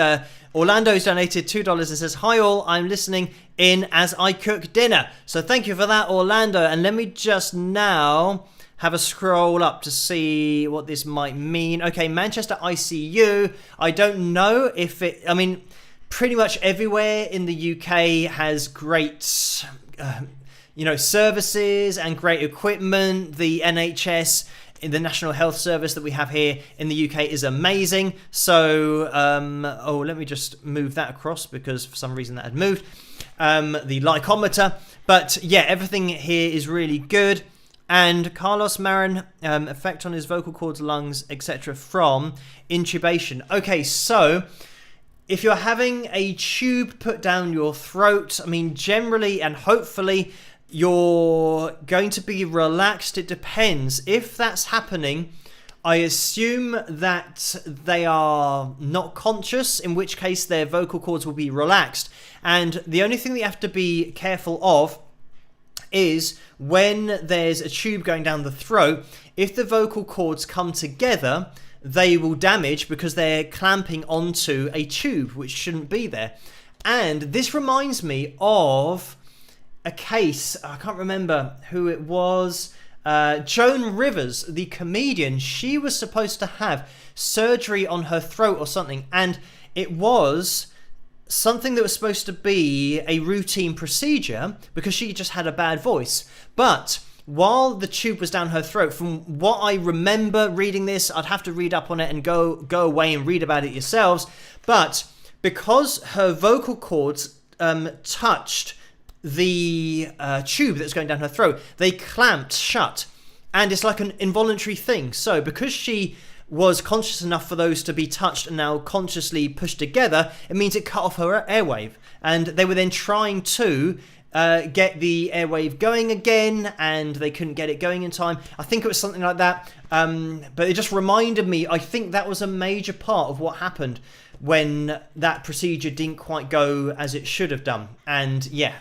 Orlando's donated $2 and says, hi all, I'm listening in as I cook dinner. So thank you for that, Orlando. And let me just now have a scroll up to see what this might mean. Okay, Manchester ICU. I don't know if it... I mean, pretty much everywhere in the UK has great... services and great equipment. The NHS... the National Health Service that we have here in the UK is amazing. So, let me just move that across because for some reason that had moved. The lycometer. But yeah, everything here is really good. And Carlos Marin, effect on his vocal cords, lungs, etc. from intubation. Okay, so if you're having a tube put down your throat, I mean, generally and hopefully you're going to be relaxed. It depends. If that's happening, I assume that they are not conscious, in which case their vocal cords will be relaxed. And the only thing that you have to be careful of is when there's a tube going down the throat, if the vocal cords come together, they will damage because they're clamping onto a tube, which shouldn't be there. And this reminds me of a case, I can't remember who it was, Joan Rivers, the comedian. She was supposed to have surgery on her throat or something, and it was something that was supposed to be a routine procedure because she just had a bad voice. But while the tube was down her throat, from what I remember reading this, I'd have to read up on it and go away and read about it yourselves. But because her vocal cords touched the tube that's going down her throat, they clamped shut. And it's like an involuntary thing. So because she was conscious enough for those to be touched and now consciously pushed together, it means it cut off her airwave. And they were then trying to get the airwave going again, and they couldn't get it going in time. I think it was something like that. But it just reminded me, I think that was a major part of what happened when that procedure didn't quite go as it should have done. And yeah,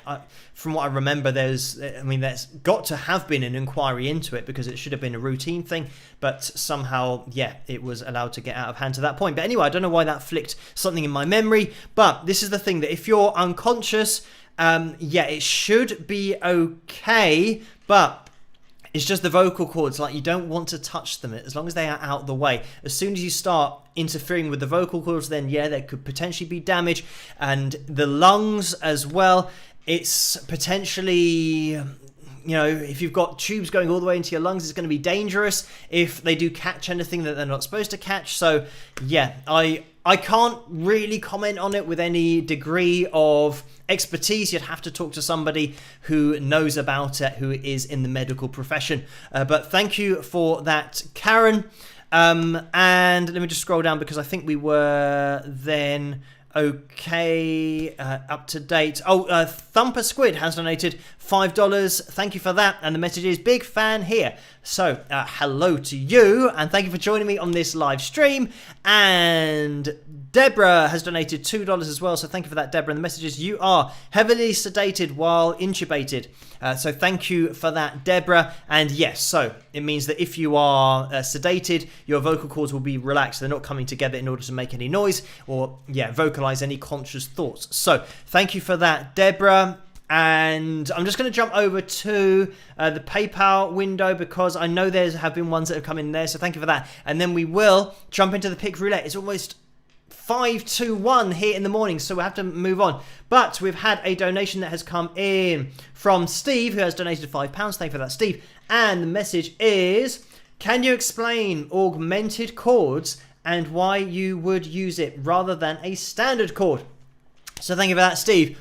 from what I remember, there's got to have been an inquiry into it because it should have been a routine thing, but somehow, yeah, it was allowed to get out of hand to that point. But anyway, I don't know why that flicked something in my memory, but this is the thing, that if you're unconscious, yeah, it should be okay, but it's just the vocal cords, like you don't want to touch them as long as they are out the way. As soon as you start interfering with the vocal cords, then yeah, there could potentially be damage. And the lungs as well, it's potentially, if you've got tubes going all the way into your lungs, it's going to be dangerous if they do catch anything that they're not supposed to catch. So yeah, I can't really comment on it with any degree of expertise. You'd have to talk to somebody who knows about it, who is in the medical profession. But thank you for that, Karen. And let me just scroll down because I think we were then okay, up to date. Thumper Squid has donated $5. Thank you for that. And the message is, big fan here. So hello to you, and thank you for joining me on this live stream. And Deborah has donated $2 as well, so thank you for that, Deborah. And the message is, you are heavily sedated while intubated. So thank you for that, Deborah. And yes, so it means that if you are sedated, your vocal cords will be relaxed. They're not coming together in order to make any noise or, yeah, vocalize any conscious thoughts. So thank you for that, Deborah. And I'm just going to jump over to the PayPal window because I know there have been ones that have come in there. So thank you for that. And then we will jump into the pick roulette. It's almost 5-1 here in the morning, so we'll have to move on. But we've had a donation that has come in from Steve, who has donated £5. Thank you for that, Steve. And the message is, can you explain augmented chords and why you would use it rather than a standard chord? So thank you for that, Steve.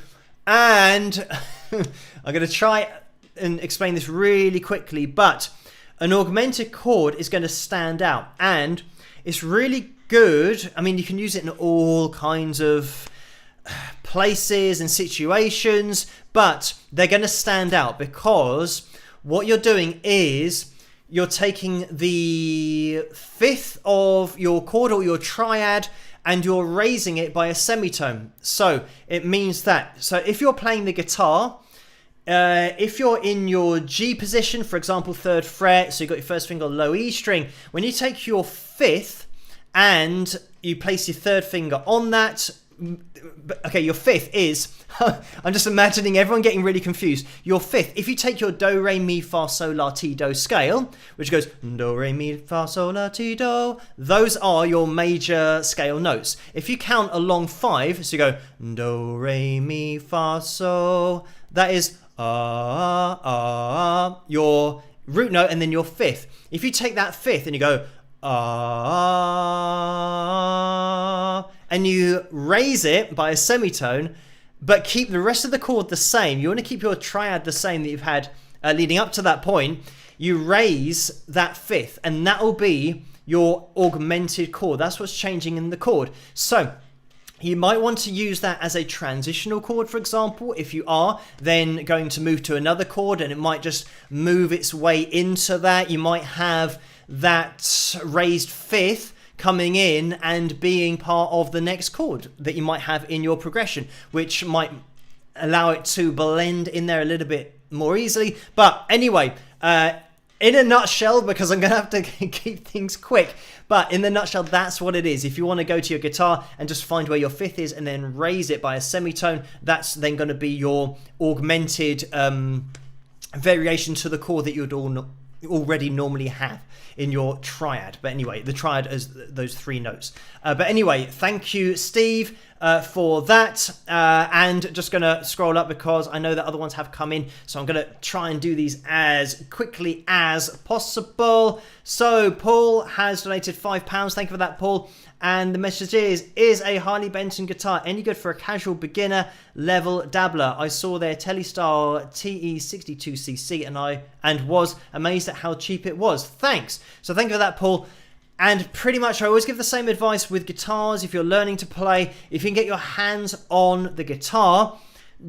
And I'm going to try and explain this really quickly, but an augmented chord is going to stand out, and it's really good. I mean, you can use it in all kinds of places and situations, but they're going to stand out because what you're doing is you're taking the fifth of your chord or your triad and you're raising it by a semitone. So it means that, so if you're playing the guitar, if you're in your G position, for example, 3rd fret, so you've got your first finger on low E string, when you take your 5th and you place your 3rd finger on that, okay, your 5th is, I'm just imagining everyone getting really confused. Your 5th, if you take your do, re, mi, fa, sol, la, ti, do scale, which goes do, re, mi, fa, sol, la, ti, do, those are your major scale notes. If you count along 5, so you go do, re, mi, fa, sol, that is your root note, and then your 5th. If you take that 5th and you go and you raise it by a semitone, but keep the rest of the chord the same. You want to keep your triad the same that you've had leading up to that point. You raise that 5th, and that will be your augmented chord. That's what's changing in the chord. So you might want to use that as a transitional chord, for example. If you are then going to move to another chord and it might just move its way into that, you might have that raised 5th coming in and being part of the next chord that you might have in your progression, which might allow it to blend in there a little bit more easily. But anyway, in a nutshell, because I'm going to have to keep things quick, but in the nutshell, that's what it is. If you want to go to your guitar and just find where your 5th is and then raise it by a semitone, that's then going to be your augmented variation to the chord that you'd all already normally have in your triad. But anyway, the triad is those 3 notes. But anyway, thank you, Steve, for that. And just going to scroll up because I know that other ones have come in. So I'm going to try and do these as quickly as possible. So Paul has donated £5. Thank you for that, Paul. And the message is a Harley Benton guitar any good for a casual beginner dabbler? I saw their Telestar TE62cc and was amazed at how cheap it was. Thanks. So thank you for that, Paul. And pretty much I always give the same advice with guitars. If you're learning to play, if you can get your hands on the guitar,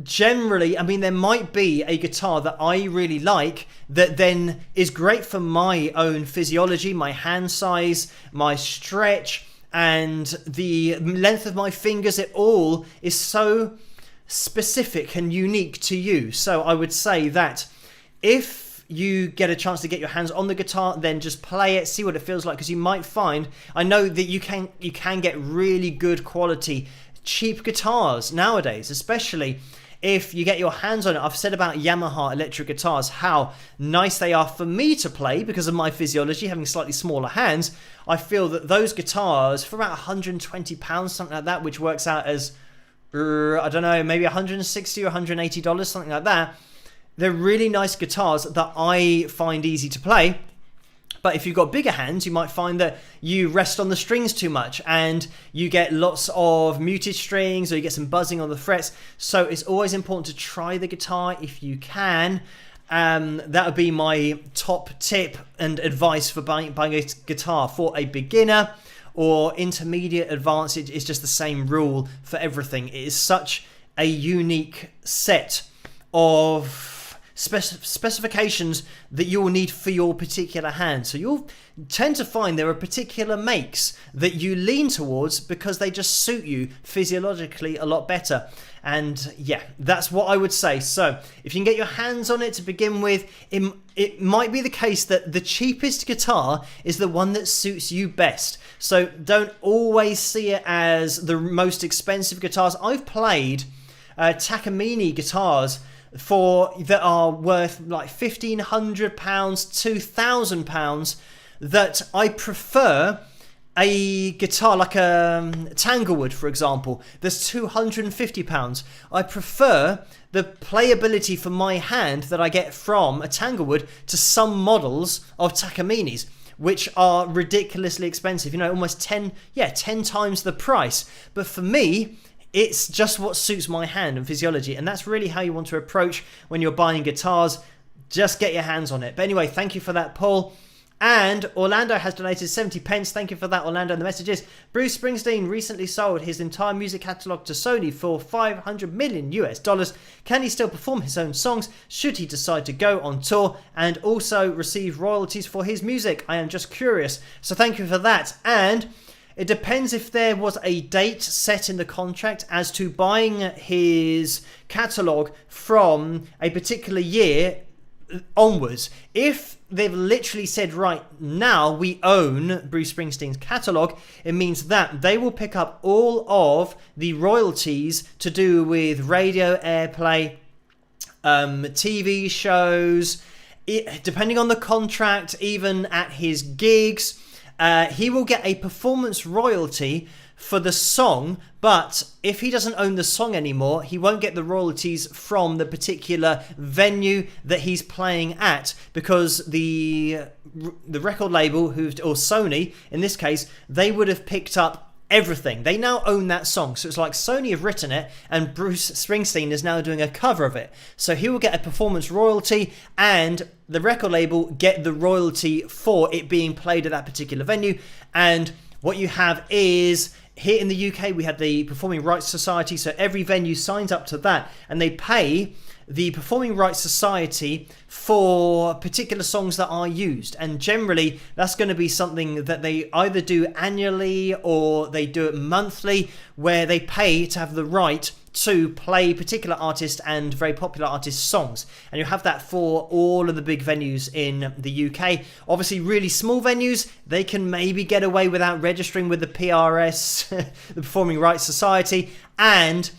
generally, I mean, there might be a guitar that I really like that then is great for my own physiology, my hand size, my stretch, and the length of my fingers. It all is so specific and unique to you. So I would say that if you get a chance to get your hands on the guitar, then just play it, see what it feels like, because you might find, I know that you can get really good quality cheap guitars nowadays, especially if you get your hands on it. I've said about Yamaha electric guitars how nice they are for me to play because of my physiology, having slightly smaller hands. I feel that those guitars for about £120, something like that, which works out as, I don't know, maybe $160 or $180, something like that. They're really nice guitars that I find easy to play. But if you've got bigger hands, you might find that you rest on the strings too much and you get lots of muted strings or you get some buzzing on the frets. So it's always important to try the guitar if you can. That would be my top tip and advice for buying a guitar for a beginner or intermediate advanced. It's just the same rule for everything. It is such a unique set of specifications that you will need for your particular hand. So you'll tend to find there are particular makes that you lean towards because they just suit you physiologically a lot better. And yeah, that's what I would say. So if you can get your hands on it to begin with, it might be the case that the cheapest guitar is the one that suits you best. So don't always see it as the most expensive guitars. I've played Takamine guitars that are worth like £1,500 to £2,000 that I prefer a guitar like a Tanglewood, for example, that's £250. I prefer the playability for my hand that I get from a Tanglewood to some models of Takamines, which are ridiculously expensive, almost 10 times the price. But for me, it's just what suits my hand and physiology, and that's really how you want to approach when you're buying guitars. Just get your hands on it. But anyway, thank you for that, Paul. And Orlando has donated 70 pence. Thank you for that, Orlando. And the message is, Bruce Springsteen recently sold his entire music catalogue to Sony for $500 million US. Can he still perform his own songs should he decide to go on tour and also receive royalties for his music? I am just curious. So thank you for that. And it depends if there was a date set in the contract as to buying his catalogue from a particular year onwards. If they've literally said, right now we own Bruce Springsteen's catalogue, it means that they will pick up all of the royalties to do with radio airplay, TV shows, depending on the contract, even at his gigs. He will get a performance royalty for the song, but if he doesn't own the song anymore, he won't get the royalties from the particular venue that he's playing at, because the record label, or Sony in this case, they would have picked up everything. They now own that song. So it's like Sony have written it and Bruce Springsteen is now doing a cover of it. So he will get a performance royalty and the record label get the royalty for it being played at that particular venue. And what you have is, here in the UK, we have the Performing Rights Society. So every venue signs up to that and they pay the Performing Rights Society for particular songs that are used, and generally that's going to be something that they either do annually or they do it monthly, where they pay to have the right to play particular artist and very popular artist songs. And you have that for all of the big venues in the UK. Obviously really small venues, they can maybe get away without registering with the PRS, the Performing Rights Society, and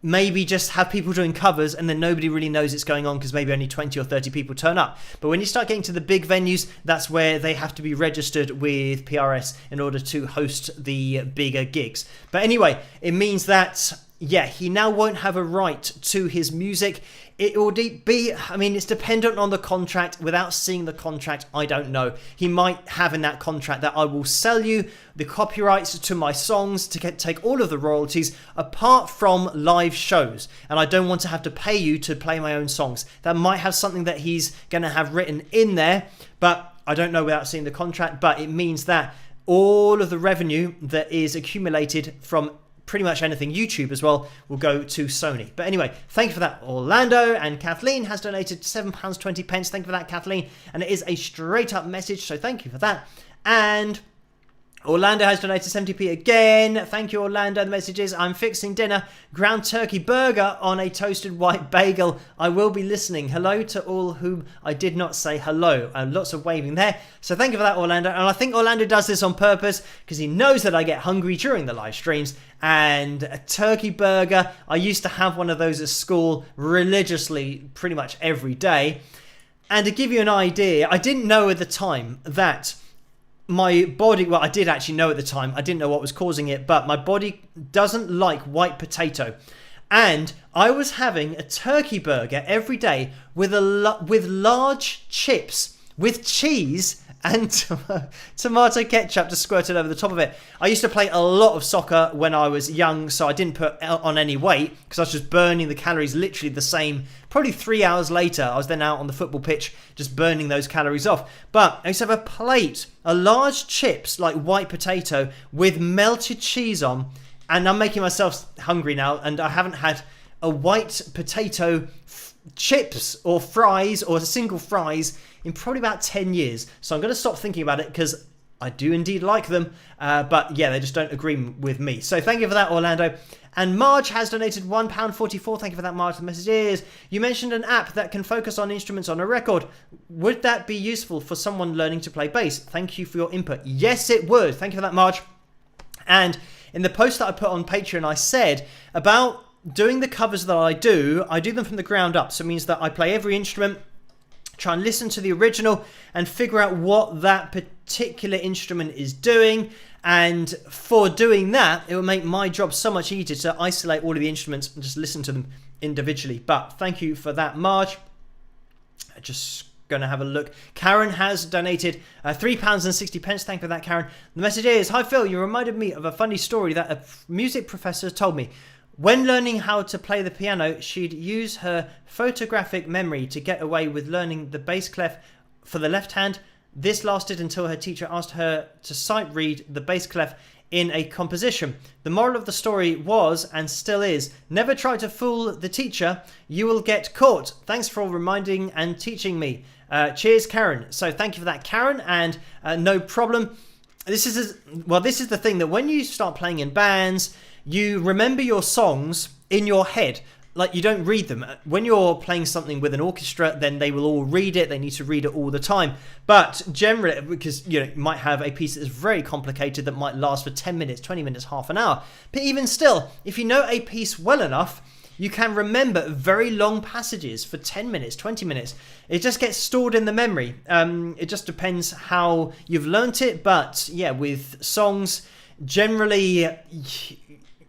maybe just have people doing covers and then nobody really knows it's going on because maybe only 20 or 30 people turn up. But when you start getting to the big venues, that's where they have to be registered with PRS in order to host the bigger gigs. But anyway, it means that, yeah, he now won't have a right to his music. It will be, I mean, it's dependent on the contract. Without seeing the contract, I don't know. He might have in that contract that I will sell you the copyrights to my songs to take all of the royalties apart from live shows. And I don't want to have to pay you to play my own songs. That might have something that he's going to have written in there, but I don't know without seeing the contract. But it means that all of the revenue that is accumulated from pretty much anything YouTube as well will go to Sony. But anyway, thank you for that, Orlando. And Kathleen has donated £7.20. Thank you for that, Kathleen. And it is a straight up message, so thank you for that. And Orlando has donated 70p again. Thank you, Orlando. The message is, I'm fixing dinner, ground turkey burger on a toasted white bagel. I will be listening. Hello to all whom I did not say hello. And lots of waving there. So thank you for that, Orlando. And I think Orlando does this on purpose because he knows that I get hungry during the live streams. And a turkey burger, I used to have one of those at school religiously pretty much every day. And to give you an idea, I didn't know at the time that my body, well, I did actually know at the time, I didn't know what was causing it, but my body doesn't like white potato. And I was having a turkey burger every day with large chips with cheese and tomato ketchup just squirted over the top of it. I used to play a lot of soccer when I was young, so I didn't put on any weight because I was just burning the calories literally the same. Probably 3 hours later, I was then out on the football pitch just burning those calories off. But I used to have a plate, a large chips like white potato with melted cheese on, and I'm making myself hungry now, and I haven't had a white potato chips or fries or a single fries in probably about 10 years. So I'm going to stop thinking about it because I do indeed like them. But yeah, they just don't agree with me. So thank you for that, Orlando. And Marge has donated £1.44. Thank you for that, Marge. The message is, you mentioned an app that can focus on instruments on a record. Would that be useful for someone learning to play bass? Thank you for your input. Yes, it would. Thank you for that, Marge. And in the post that I put on Patreon, I said about doing the covers that I do them from the ground up. So it means that I play every instrument, try and listen to the original and figure out what that particular instrument is doing. And for doing that, it will make my job so much easier to isolate all of the instruments and just listen to them individually. But thank you for that, Marge. Just going to have a look. Karen has donated £3.60. Thank you for that, Karen. The message is, hi Phil, you reminded me of a funny story that a music professor told me. When learning how to play the piano, she'd use her photographic memory to get away with learning the bass clef for the left hand. This lasted until her teacher asked her to sight read the bass clef in a composition. The moral of the story was, and still is, never try to fool the teacher. You will get caught. Thanks for reminding and teaching me. Cheers, Karen. So thank you for that, Karen, and no problem. This is the thing, that when you start playing in bands, you remember your songs in your head. Like, you don't read them. When you're playing something with an orchestra, then they will all read it. They need to read it all the time. But generally, because you might have a piece that is very complicated that might last for 10 minutes, 20 minutes, half an hour. But even still, if you know a piece well enough, you can remember very long passages for 10 minutes, 20 minutes. It just gets stored in the memory. It just depends how you've learnt it. But yeah, with songs, generally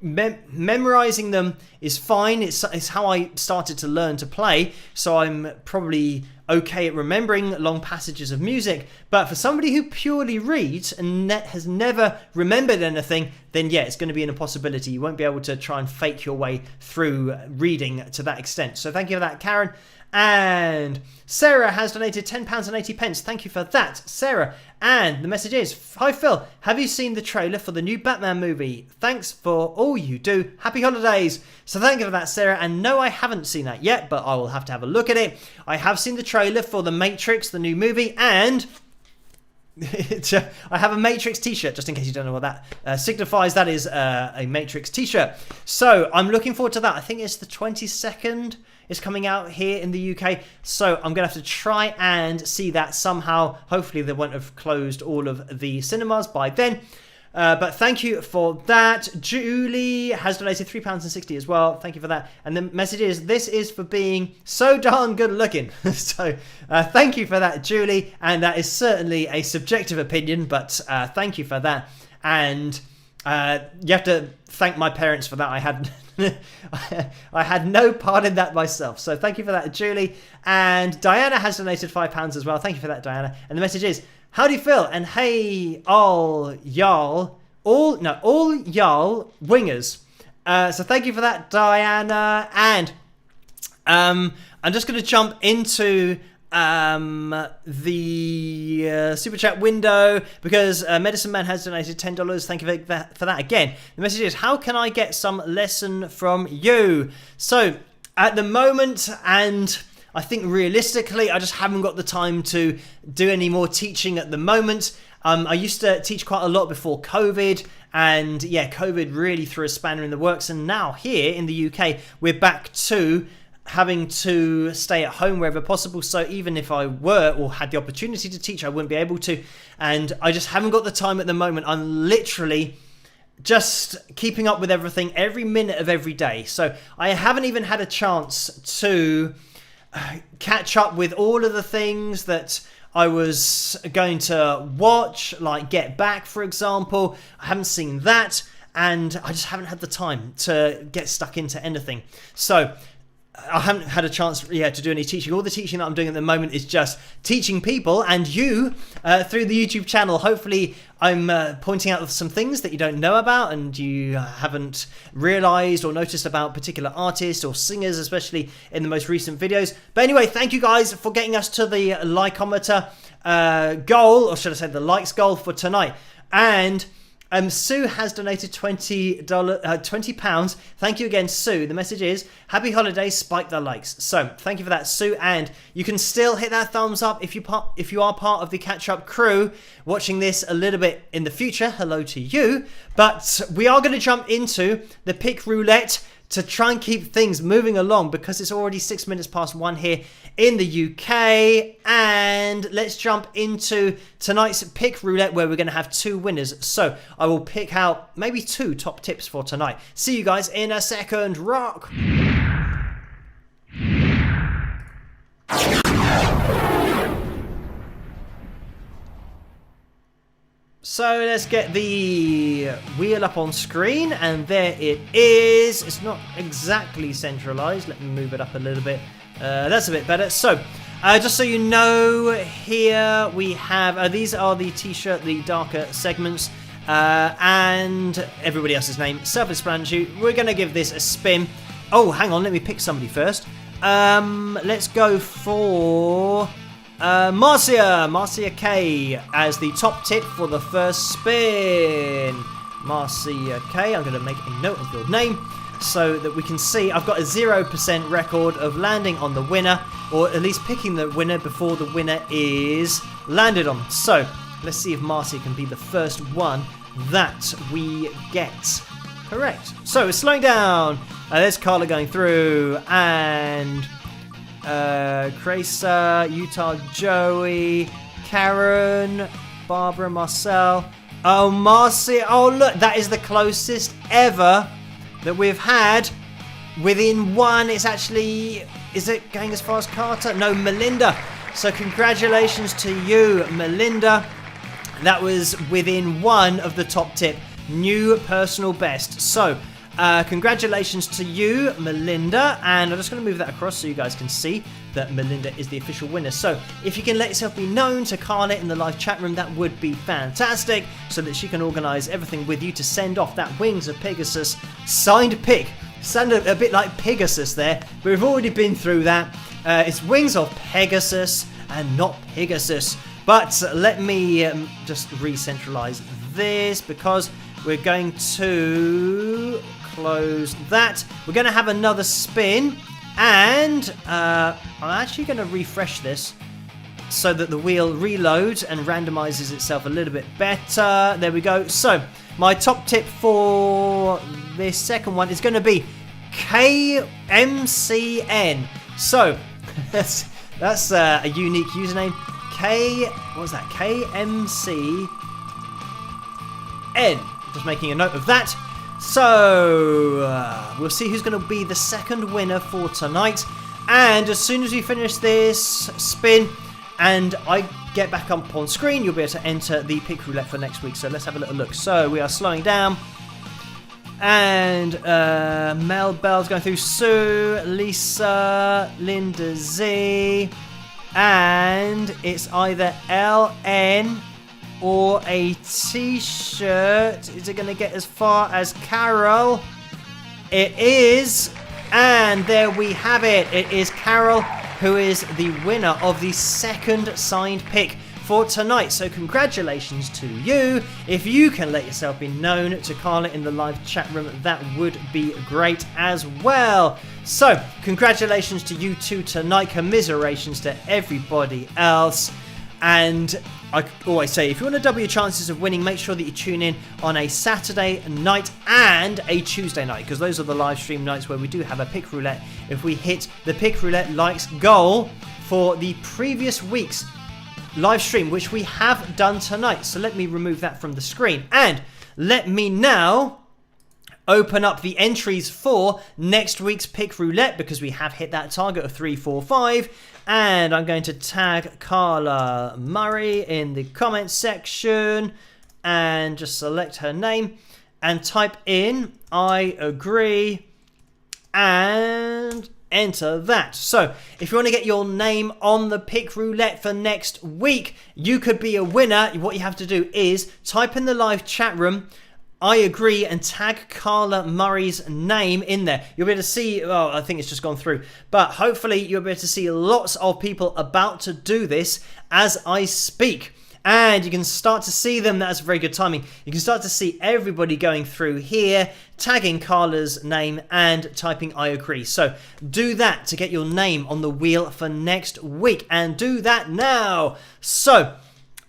memorizing them is fine. It's how I started to learn to play, so I'm probably okay at remembering long passages of music. But for somebody who purely reads and has never remembered anything, then yeah, it's going to be an impossibility. You won't be able to try and fake your way through reading to that extent. So thank you for that, Karen. And Sarah has donated £10.80. Thank you for that, Sarah. And the message is, hi Phil, have you seen the trailer for the new Batman movie? Thanks for all you do. Happy holidays. So thank you for that, Sarah. And no, I haven't seen that yet, but I will have to have a look at it. I have seen the trailer for The Matrix, the new movie, and I have a Matrix t-shirt, just in case you don't know what that signifies. That is a Matrix t-shirt. So I'm looking forward to that. I think it's the 22nd. It's coming out here in the UK, so I'm going to have to try and see that somehow. Hopefully they won't have closed all of the cinemas by then. But thank you for that. Julie has donated £3.60 as well. Thank you for that. And the message is, this is for being so darn good looking. So thank you for that, Julie. And that is certainly a subjective opinion, but thank you for that. And you have to thank my parents for that. I had no part in that myself. So thank you for that, Julie. And Diana has donated £5 as well. Thank you for that, Diana. And the message is, how do you feel? And hey, all y'all wingers. So thank you for that, Diana. And I'm just going to jump into the super chat window because Medicine Man has donated $10. Thank you for that again. The message is, how can I get some lesson from you? So at the moment, and I think realistically, I just haven't got the time to do any more teaching at the moment. I used to teach quite a lot before COVID, and yeah, COVID really threw a spanner in the works. And now here in the UK, we're back to having to stay at home wherever possible. So even if I were or had the opportunity to teach, I wouldn't be able to. And I just haven't got the time at the moment. I'm literally just keeping up with everything every minute of every day. So I haven't even had a chance to catch up with all of the things that I was going to watch, like Get Back, for example. I haven't seen that, and I just haven't had the time to get stuck into anything. So I haven't had a chance to do any teaching. All the teaching that I'm doing at the moment is just teaching people and you through the YouTube channel. Hopefully I'm pointing out some things that you don't know about and you haven't realized or noticed about particular artists or singers, especially in the most recent videos. But anyway, thank you guys for getting us to the likeometer goal, or should I say the likes goal for tonight. And Sue has donated £20. Thank you again, Sue. The message is, happy holidays, spike the likes. So thank you for that, Sue. And you can still hit that thumbs up if you are part of the catch-up crew watching this a little bit in the future. Hello to you. But we are going to jump into the pick roulette to try and keep things moving along because it's already 6 minutes past 1 here in the UK. And let's jump into tonight's pick roulette where we're going to have 2 winners. So I will pick out maybe 2 top tips for tonight. See you guys in a second. Rock! So let's get the wheel up on screen, and there it is. It's not exactly centralized. Let me move it up a little bit. That's a bit better. So just so you know, here we have, these are the t-shirt, the darker segments, and everybody else's name, self-explanatory. We're going to give this a spin. Oh, hang on, let me pick somebody first. Let's go for Marcia K as the top tip for the first spin. Marcia K, I'm going to make a note of your name so that we can see. I've got a 0% record of landing on the winner, or at least picking the winner before the winner is landed on. So let's see if Marcia can be the first one that we get correct. So it's slowing down. There's Carla going through, and Cresa, Utah Joey, Karen, Barbara, Marcel. Oh, Marcia. Oh, look, that is the closest ever that we've had. Within 1, it's actually, is it going as far as Carter? No, Melinda. So congratulations to you, Melinda. That was within 1 of the top tip. New personal best. So congratulations to you, Melinda, and I'm just going to move that across so you guys can see that Melinda is the official winner. So if you can let yourself be known to Carla in the live chat room, that would be fantastic, so that she can organise everything with you to send off that Wings of Pegasus signed pick. Sounded a bit like Pegasus there, but we've already been through that. It's Wings of Pegasus and not Pegasus. But let me just re-centralise this because we're going to close that. We're going to have another spin, and I'm actually going to refresh this so that the wheel reloads and randomizes itself a little bit better. There we go. So my top tip for this second one is going to be KMCN. So that's a unique username. What was that? KMC N. Just making a note of that. So, we'll see who's going to be the second winner for tonight. And as soon as we finish this spin and I get back up on screen, you'll be able to enter the pick roulette for next week. So let's have a little look. So we are slowing down. And Mel Bell's going through Sue, Lisa, Linda Z. And it's either LN or a t-shirt. Is it going to get as far as Carol? It is. And there we have it. It is Carol who is the winner of the second signed pick for tonight. So congratulations to you. If you can let yourself be known to Carla in the live chat room, that would be great as well. So congratulations to you two tonight. Commiserations to everybody else. And I always say, if you want to double your chances of winning, make sure that you tune in on a Saturday night and a Tuesday night, because those are the live stream nights where we do have a pick roulette. If we hit the pick roulette likes goal for the previous week's live stream, which we have done tonight. So let me remove that from the screen. And let me now open up the entries for next week's pick roulette, because we have hit that target of 345. And I'm going to tag Carla Murray in the comments section and just select her name and type in I agree and enter that. So if you want to get your name on the pick roulette for next week, you could be a winner. What you have to do is type in the live chat room I agree and tag Carla Murray's name in there. You'll be able to see, oh, I think it's just gone through, but hopefully you'll be able to see lots of people about to do this as I speak. And you can start to see them. That's very good timing. You can start to see everybody going through here, tagging Carla's name and typing I agree. So do that to get your name on the wheel for next week, and do that now. So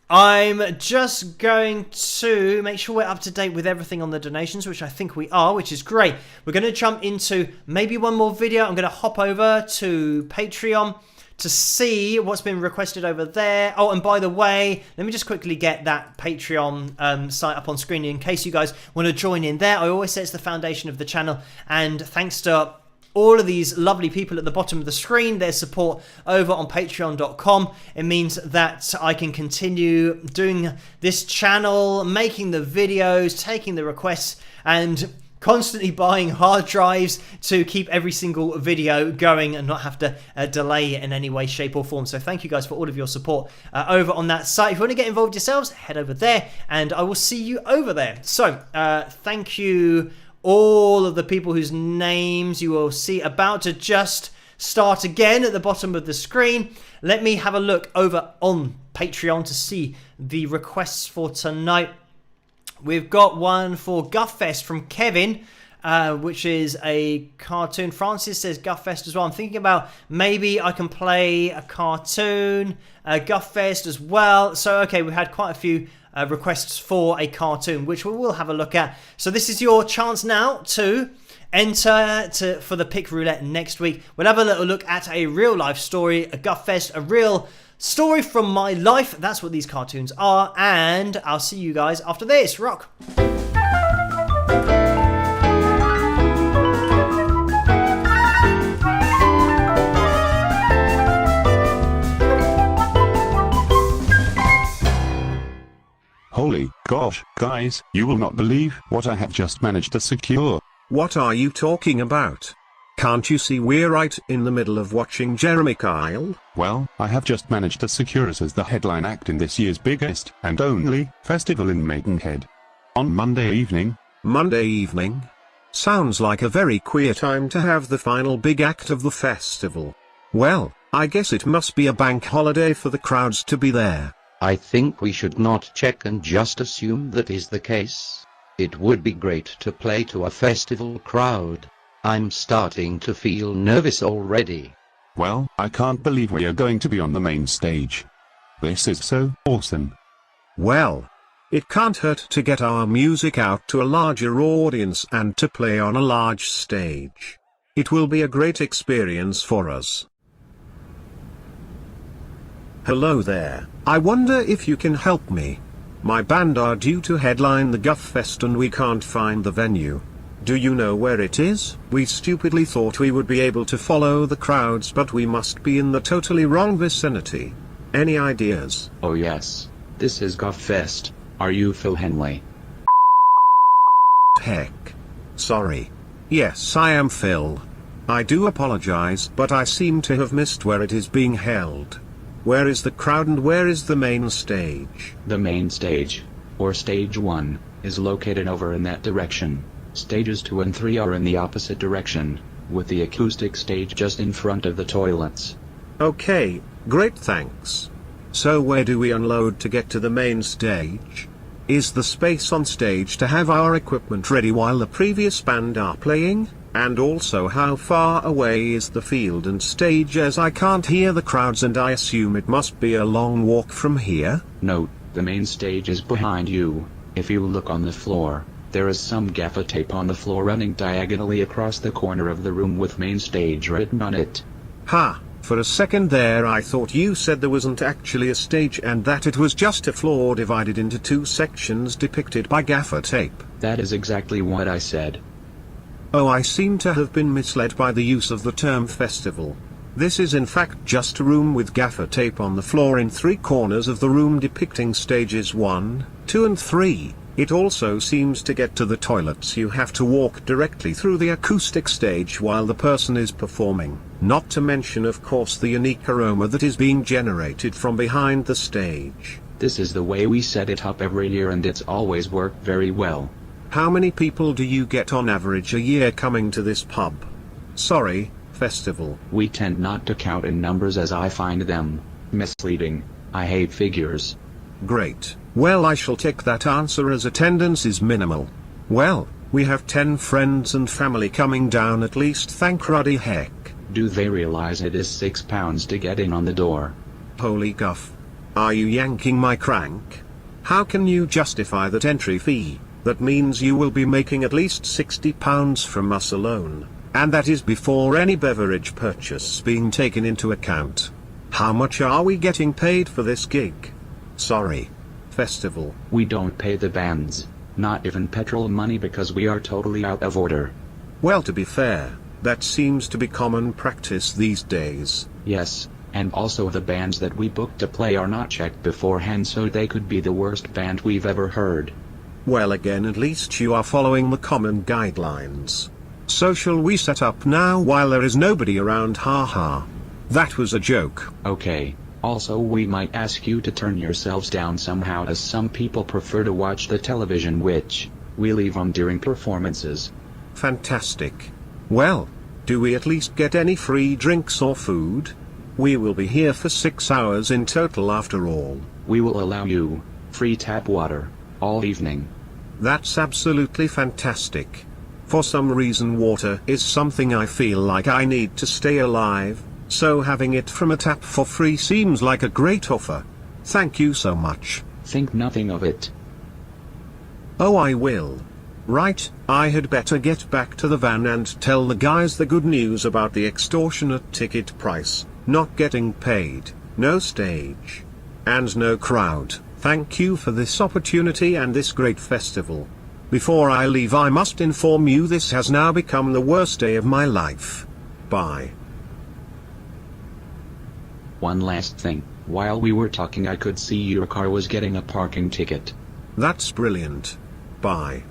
I'm just going to make sure we're up to date with everything on the donations, which I think we are, which is great. We're going to jump into maybe one more video. I'm going to hop over to Patreon to see what's been requested over there. Oh, and by the way, let me just quickly get that Patreon site up on screen in case you guys want to join in there. I always say it's the foundation of the channel, and thanks to all of these lovely people at the bottom of the screen, their support over on patreon.com. It means that I can continue doing this channel, making the videos, taking the requests, and constantly buying hard drives to keep every single video going and not have to delay it in any way, shape or form. So thank you guys for all of your support over on that site. If you want to get involved yourselves, head over there and I will see you over there. So thank you all of the people whose names you will see about to just start again at the bottom of the screen. Let me have a look over on Patreon to see the requests for tonight. We've got one for Guff Fest from Kevin, which is a cartoon. Francis says Guff Fest as well. I'm thinking about maybe I can play a cartoon, Guff Fest as well. So, okay, we've had quite a few requests for a cartoon, which we will have a look at. So this is your chance now to enter for the pick roulette next week. We'll have a little look at a real life story, a Guff Fest, a real story from my life. That's what these cartoons are, and I'll see you guys after this. Rock. Holy gosh, guys, you will not believe what I have just managed to secure. What are you talking about? Can't you see we're right in the middle of watching Jeremy Kyle? Well, I have just managed to secure us as the headline act in this year's biggest and only festival in Maidenhead. On Monday evening. Monday evening? Sounds like a very queer time to have the final big act of the festival. Well, I guess it must be a bank holiday for the crowds to be there. I think we should not check and just assume that is the case. It would be great to play to a festival crowd. I'm starting to feel nervous already. Well, I can't believe we are going to be on the main stage. This is so awesome. Well, it can't hurt to get our music out to a larger audience and to play on a large stage. It will be a great experience for us. Hello there, I wonder if you can help me. My band are due to headline the Guff Fest and we can't find the venue. Do you know where it is? We stupidly thought we would be able to follow the crowds, but we must be in the totally wrong vicinity. Any ideas? Oh yes. This is Guff Fest. Are you Phil Henley? Heck. Sorry. Yes, I am Phil. I do apologize, but I seem to have missed where it is being held. Where is the crowd and where is the main stage? The main stage, or stage 1, is located over in that direction. Stages 2 and 3 are in the opposite direction, with the acoustic stage just in front of the toilets. Okay, great, thanks. So where do we unload to get to the main stage? Is the space on stage to have our equipment ready while the previous band are playing? And also, how far away is the field and stage, as I can't hear the crowds and I assume it must be a long walk from here? Note, the main stage is behind you. If you look on the floor, there is some gaffer tape on the floor running diagonally across the corner of the room with main stage written on it. Ha! For a second there I thought you said there wasn't actually a stage and that it was just a floor divided into 2 sections depicted by gaffer tape. That is exactly what I said. Oh, I seem to have been misled by the use of the term festival. This is in fact just a room with gaffer tape on the floor in 3 corners of the room depicting stages 1, 2 and 3. It also seems to get to the toilets you have to walk directly through the acoustic stage while the person is performing, not to mention of course the unique aroma that is being generated from behind the stage. This is the way we set it up every year and it's always worked very well. How many people do you get on average a year coming to this pub? Sorry, festival. We tend not to count in numbers as I find them misleading. I hate figures. Great. Well, I shall take that answer as attendance is minimal. Well, we have 10 friends and family coming down at least, thank ruddy heck. Do they realize it is £6 to get in on the door? Holy guff. Are you yanking my crank? How can you justify that entry fee? That means you will be making at least £60 from us alone. And that is before any beverage purchase being taken into account. How much are we getting paid for this gig? Sorry. Festival. We don't pay the bands, not even petrol money, because we are totally out of order. Well, to be fair, that seems to be common practice these days. Yes, and also the bands that we book to play are not checked beforehand, so they could be the worst band we've ever heard. Well, again, at least you are following the common guidelines. So shall we set up now while there is nobody around? Haha. That was a joke. Okay. Also, we might ask you to turn yourselves down somehow, as some people prefer to watch the television, which we leave on during performances. Fantastic. Well, do we at least get any free drinks or food? We will be here for 6 hours in total after all. We will allow you free tap water all evening. That's absolutely fantastic. For some reason water is something I feel like I need to stay alive, so having it from a tap for free seems like a great offer. Thank you so much. Think nothing of it. Oh, I will. Right, I had better get back to the van and tell the guys the good news about the extortionate ticket price, not getting paid, no stage, and no crowd. Thank you for this opportunity and this great festival. Before I leave, I must inform you this has now become the worst day of my life. Bye. One last thing, while we were talking I could see your car was getting a parking ticket. That's brilliant. Bye.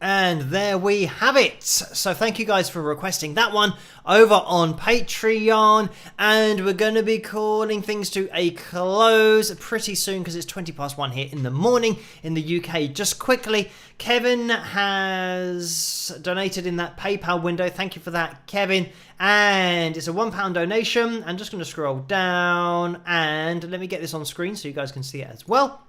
And there we have it. So thank you guys for requesting that one over on Patreon. And we're going to be calling things to a close pretty soon because it's 1:20 here in the morning in the UK. Just quickly, Kevin has donated in that PayPal window. Thank you for that, Kevin. And it's a £1 donation. I'm just going to scroll down and let me get this on screen so you guys can see it as well.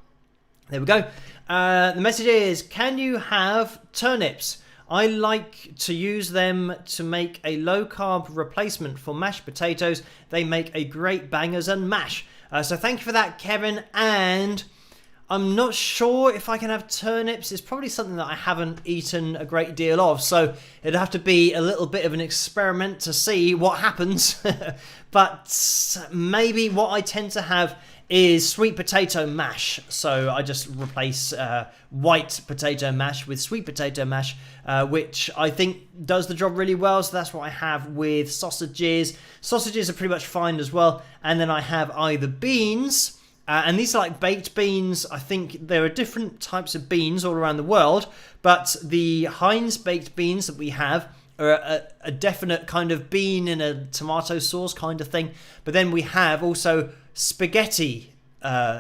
There we go. The message is, can you have turnips? I like to use them to make a low-carb replacement for mashed potatoes. They make a great bangers and mash. So thank you for that, Kevin. And I'm not sure if I can have turnips. It's probably something that I haven't eaten a great deal of, so it'd have to be a little bit of an experiment to see what happens. But maybe what I tend to have is sweet potato mash. So I just replace white potato mash with sweet potato mash, which I think does the job really well. So that's what I have with sausages. Sausages are pretty much fine as well. And then I have either beans, and these are like baked beans. I think there are different types of beans all around the world, but the Heinz baked beans that we have are a definite kind of bean in a tomato sauce kind of thing. But then we have also spaghetti,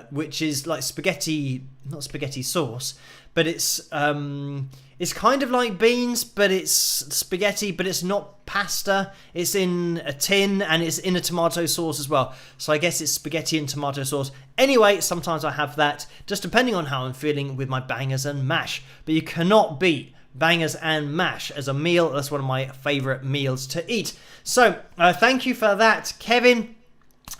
which is like spaghetti, not spaghetti sauce, but it's kind of like beans, but it's spaghetti, but it's not pasta. It's in a tin and it's in a tomato sauce as well. So I guess it's spaghetti and tomato sauce. Anyway, sometimes I have that, just depending on how I'm feeling with my bangers and mash. But you cannot beat bangers and mash as a meal. That's one of my favourite meals to eat. So thank you for that, Kevin.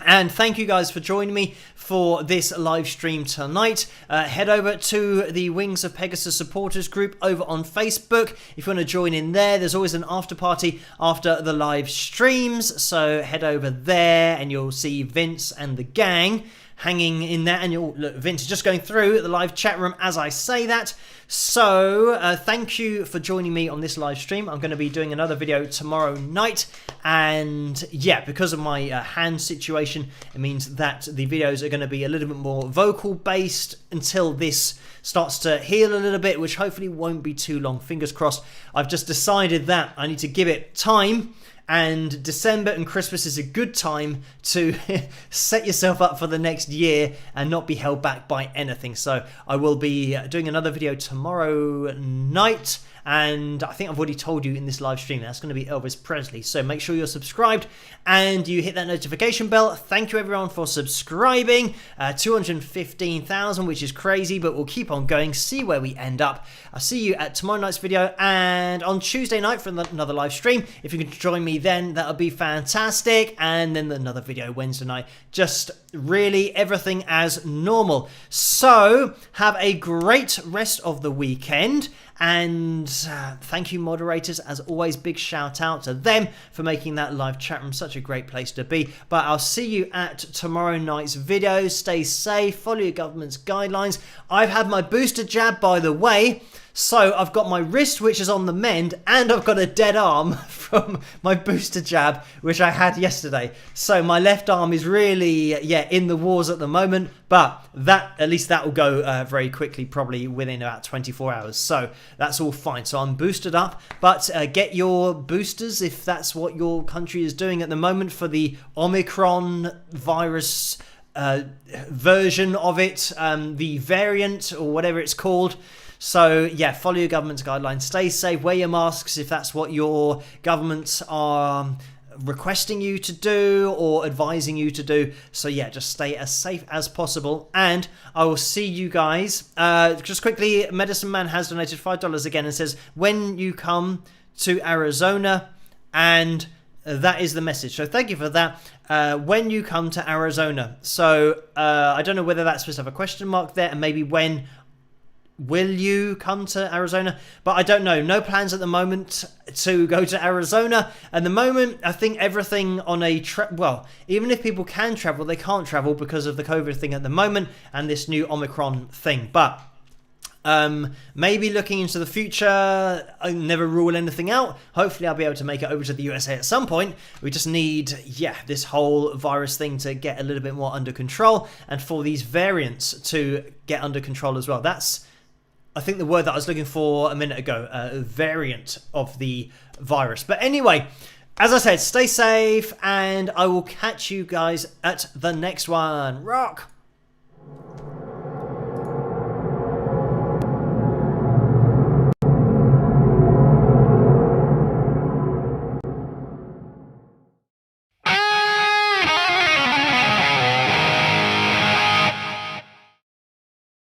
And thank you guys for joining me for this live stream tonight. Head over to the Wings of Pegasus supporters group over on Facebook if you want to join in there. There's always an after party after the live streams, so head over there and you'll see Vince and the gang hanging in there, and you'll look, Vince is just going through the live chat room as I say that. So thank you for joining me on this live stream. I'm going to be doing another video tomorrow night, and yeah, because of my hand situation, it means that the videos are going to be a little bit more vocal based until this starts to heal a little bit, which hopefully won't be too long, fingers crossed. I've just decided that I need to give it time, and December and Christmas is a good time to set yourself up for the next year and not be held back by anything. So I will be doing another video tomorrow night, and I think I've already told you in this live stream that's going to be Elvis Presley. So make sure you're subscribed and you hit that notification bell. Thank you everyone for subscribing. 215,000, which is crazy, but we'll keep on going, see where we end up. I'll see you at tomorrow night's video and on Tuesday night for another live stream. If you can join me then, that'll be fantastic. And then another video Wednesday night. Just really everything as normal. So have a great rest of the weekend. And thank you, moderators. As always, big shout out to them for making that live chat room such a great place to be. But I'll see you at tomorrow night's video. Stay safe, follow your government's guidelines. I've had my booster jab, by the way. So I've got my wrist, which is on the mend, and I've got a dead arm from my booster jab, which I had yesterday. So my left arm is really, in the wars at the moment, but at least that will go very quickly, probably within about 24 hours. So that's all fine. So I'm boosted up, but get your boosters if that's what your country is doing at the moment for the Omicron virus version of it, the variant or whatever it's called. So yeah, follow your government's guidelines, stay safe, wear your masks if that's what your governments are requesting you to do or advising you to do. So yeah, just stay as safe as possible, and I will see you guys. Just quickly, Medicine Man has donated $5 again and says, when you come to Arizona, and that is the message. So thank you for that. When you come to Arizona. So I don't know whether that's supposed to have a question mark there, and maybe when will you come to Arizona? But I don't know. No plans at the moment to go to Arizona. At the moment, I think everything on a well, even if people can travel, they can't travel because of the COVID thing at the moment and this new Omicron thing. But maybe looking into the future, I never rule anything out. Hopefully I'll be able to make it over to the USA at some point. We just need, this whole virus thing to get a little bit more under control, and for these variants to get under control as well. That's, I think, the word that I was looking for a minute ago, a variant of the virus. But anyway, as I said, stay safe, and I will catch you guys at the next one. Rock!